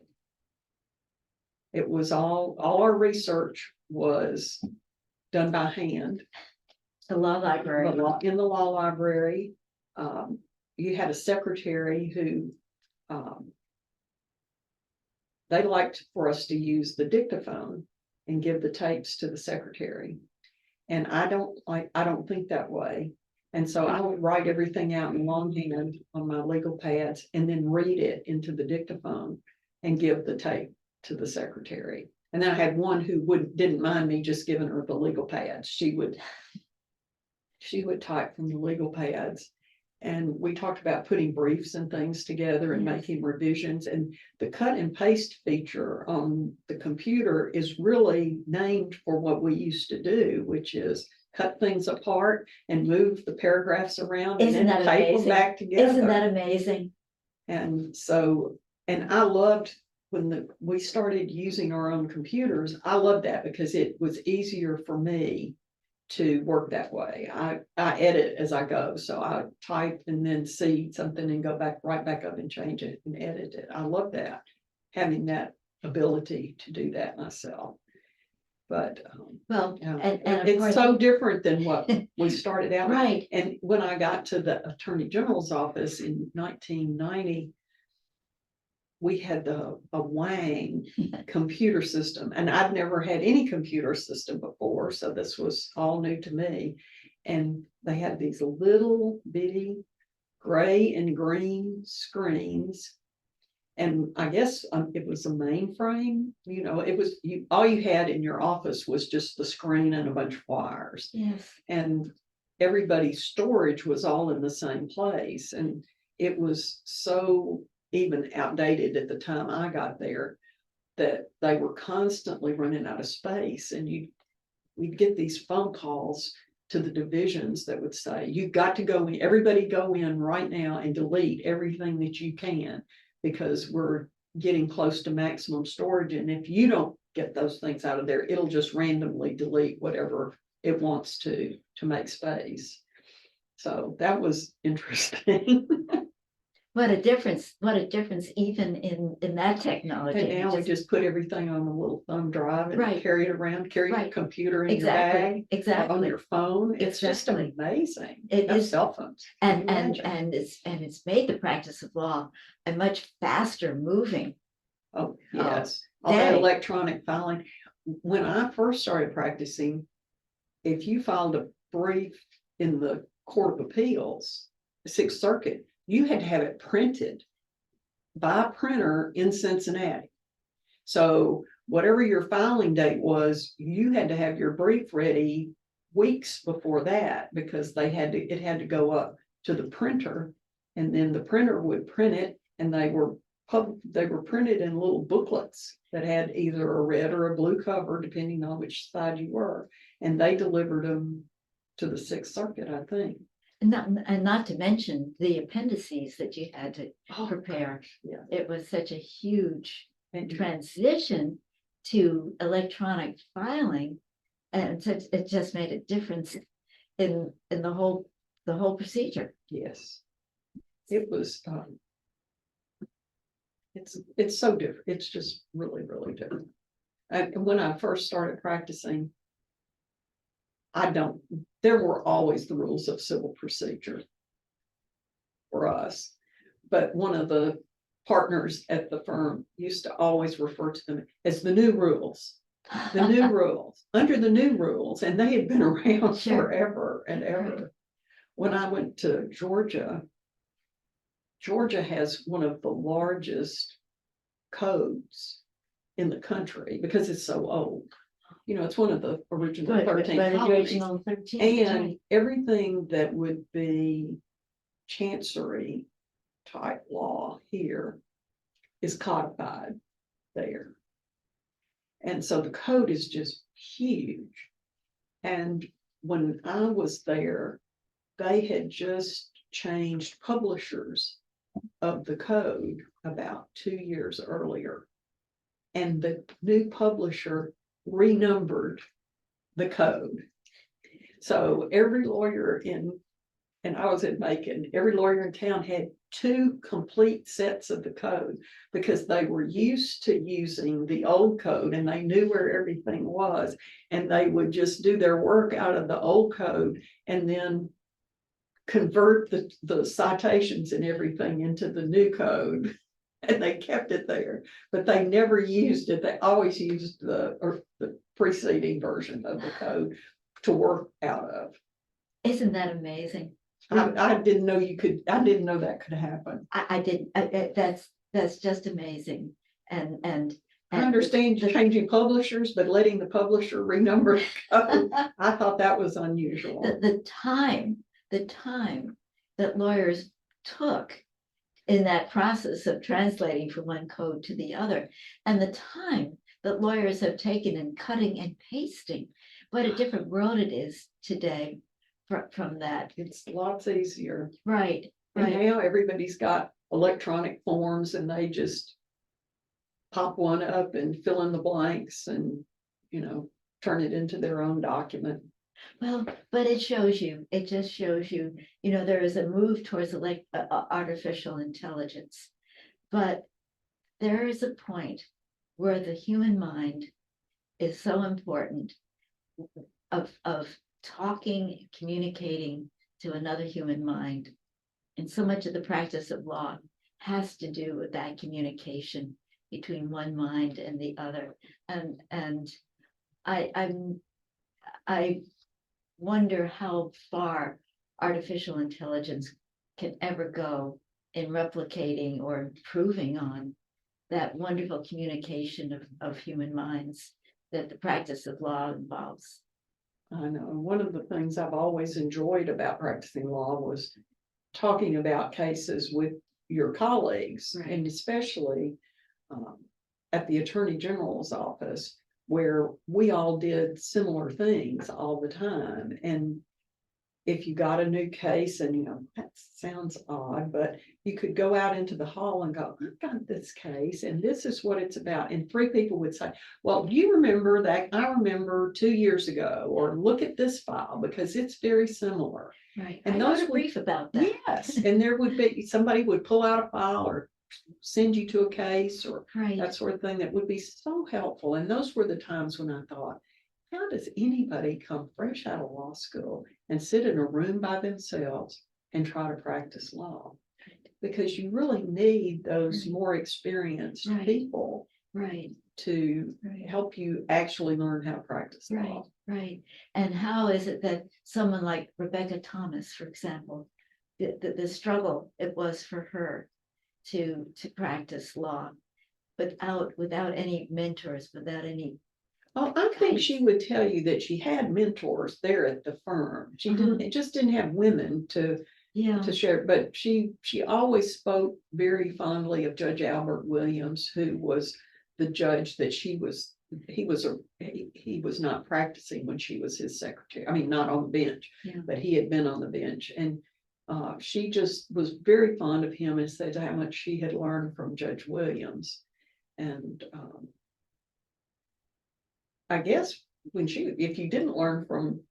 It was all our research was done by hand. The law library. In the law library. You had a secretary who they liked for us to use the dictaphone and give the tapes to the secretary. And I don't think that way. And so I would write everything out in longhand on my legal pads and then read it into the dictaphone and give the tape to the secretary. And then I had one who didn't mind me just giving her the legal pads. She would type from the legal pads. And we talked about putting briefs and things together and making revisions. And the cut and paste feature on the computer is really named for what we used to do, which is cut things apart and move the paragraphs around and then tape them back together. Isn't that amazing? And so, and I loved when we started using our own computers. I loved that because it was easier for me to work that way. I edit as I go. So I type and then see something and go right back up and change it and edit it. I love that, having that ability to do that myself. But well, yeah, and it's so different than what we started out. Right. And when I got to the Attorney General's office in 1990, we had a Wang computer system, and I'd never had any computer system before, so this was all new to me. And they had these little bitty gray and green screens, and I guess it was a mainframe. You know, it was all you had in your office was just the screen and a bunch of wires. Yes. And everybody's storage was all in the same place, and it was so even outdated at the time I got there that they were constantly running out of space. And we'd get these phone calls to the divisions that would say, you've got to go in, everybody go in right now and delete everything that you can, because we're getting close to maximum storage. And if you don't get those things out of there. It'll just randomly delete whatever it wants to make space. So that was interesting. What a difference even in that technology. And now we just put everything on a little thumb drive and Right. carry it around, carry your Right. computer in your Exactly, bag, on exactly. your phone. It's just Exactly. amazing. It Those is. cell phones. And Can you and imagine? it's made the practice of law a much faster moving. Oh, yes. All that day. electronic filing. When I first started practicing, if you filed a brief in the Court of Appeals, Sixth Circuit, you had to have it printed by a printer in Cincinnati. So whatever your filing date was, you had to have your brief ready weeks before that, because it had to go up to the printer, and then the printer would print it, and they were printed in little booklets that had either a red or a blue cover, depending on which side you were, and they delivered them to the Sixth Circuit, I think. And not to mention the appendices that you had to prepare. Gosh, yeah. It was such a huge And transition to electronic filing, and it just made a difference in the whole procedure. yes, it was. It's so different. It's just really, really different. And when I first started practicing, there were always the rules of civil procedure for us. But one of the partners at the firm used to always refer to them as the new rules. The new rules, under the new rules, and they had been around Sure. forever and ever. Right. When I went to Georgia, Georgia has one of the largest codes in the country because it's so old. You know, it's one of the original 13 colonies. Original 13. And everything that would be chancery type law here is codified there. And so the code is just huge. And when I was there, they had just changed publishers of the code about 2 years earlier. And the new publisher renumbered the code. So every lawyer and I was in Macon, every lawyer in town had 2 complete sets of the code, because they were used to using the old code and they knew where everything was, and they would just do their work out of the old code and then convert the citations and everything into the new code, and they kept it there, but they never used it. They always used the preceding version of the code to work out of. Isn't that amazing? I didn't know I didn't know that could happen. I didn't. That's just amazing. And I understand you changing publishers, but letting the publisher renumber the code, I thought that was unusual. the time that lawyers took in that process of translating from one code to the other, and the time that lawyers have taken in cutting and pasting. What a different world it is today from that. It's lots easier. Right. And now everybody's got electronic forms, and they just pop one up and fill in the blanks and, turn it into their own document. Well, but it just shows you, there is a move towards artificial intelligence, but there is a point where the human mind is so important of talking, communicating to another human mind. And so much of the practice of law has to do with that communication between one mind and the other. And I wonder how far artificial intelligence can ever go in replicating or improving on that wonderful communication of human minds that the practice of law involves. I know. One of the things I've always enjoyed about practicing law was talking about cases with your colleagues, Right. and especially at the Attorney General's office, where we all did similar things all the time. And if you got a new case and, that sounds odd, but you could go out into the hall and go, I've got this case and this is what it's about. And three people would say, well, do you remember that? I remember 2 years ago, or look at this file because it's very similar. Right. And I those wrote a would- brief about that. Yes, and there would be, somebody would pull out a file or send you to a case or Right. that sort of thing that would be so helpful. And those were the times when I thought, how does anybody come fresh out of law school and sit in a room by themselves and try to practice law? Because you really need those Right. more experienced Right. people Right. to Right. help you actually learn how to practice Right. law. Right. And how is it that someone like Rebecca Thomas, for example, the struggle it was for her to practice law without any mentors, without any. Well, I think she would tell you that she had mentors there at the firm. She didn't, it just didn't have women Yeah. to share, but she always spoke very fondly of Judge Albert Williams, who was the judge that he was not practicing when she was his secretary. I mean, not on the bench, Yeah. but he had been on the bench. And she just was very fond of him and said how much she had learned from Judge Williams. And I guess if you didn't learn from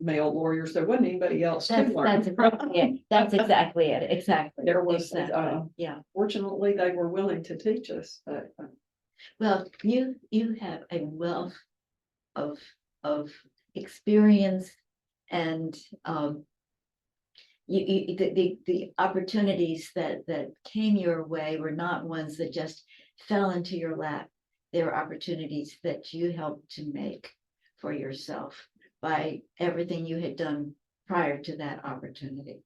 male lawyers, there wasn't anybody else to learn from. That's exactly it. Exactly. There was, Yeah. Fortunately, they were willing to teach us, but Well, you have a wealth of experience and the opportunities that came your way were not ones that just fell into your lap. They were opportunities that you helped to make for yourself by everything you had done prior to that opportunity.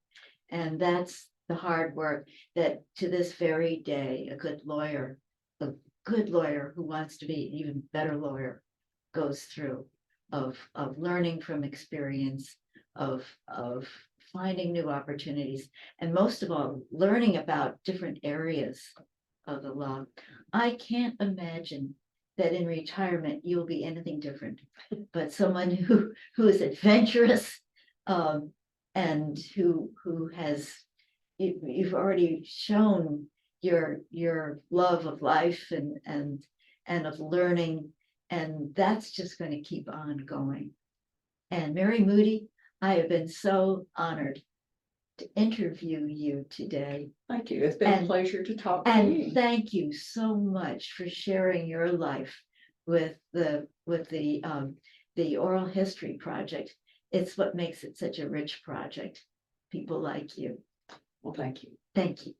And that's the hard work that to this very day, a good lawyer who wants to be an even better lawyer goes through of learning from experience, of finding new opportunities, and most of all, learning about different areas of the law. I can't imagine that in retirement you'll be anything different, but someone who is adventurous, and who has you've already shown your love of life and of learning, and that's just going to keep on going. And Mary Moody, I have been so honored to interview you today. thank you. It's been a pleasure to talk to you. And thank you so much for sharing your life with the Oral History Project. It's what makes it such a rich project. People like you. Well, thank you. Thank you.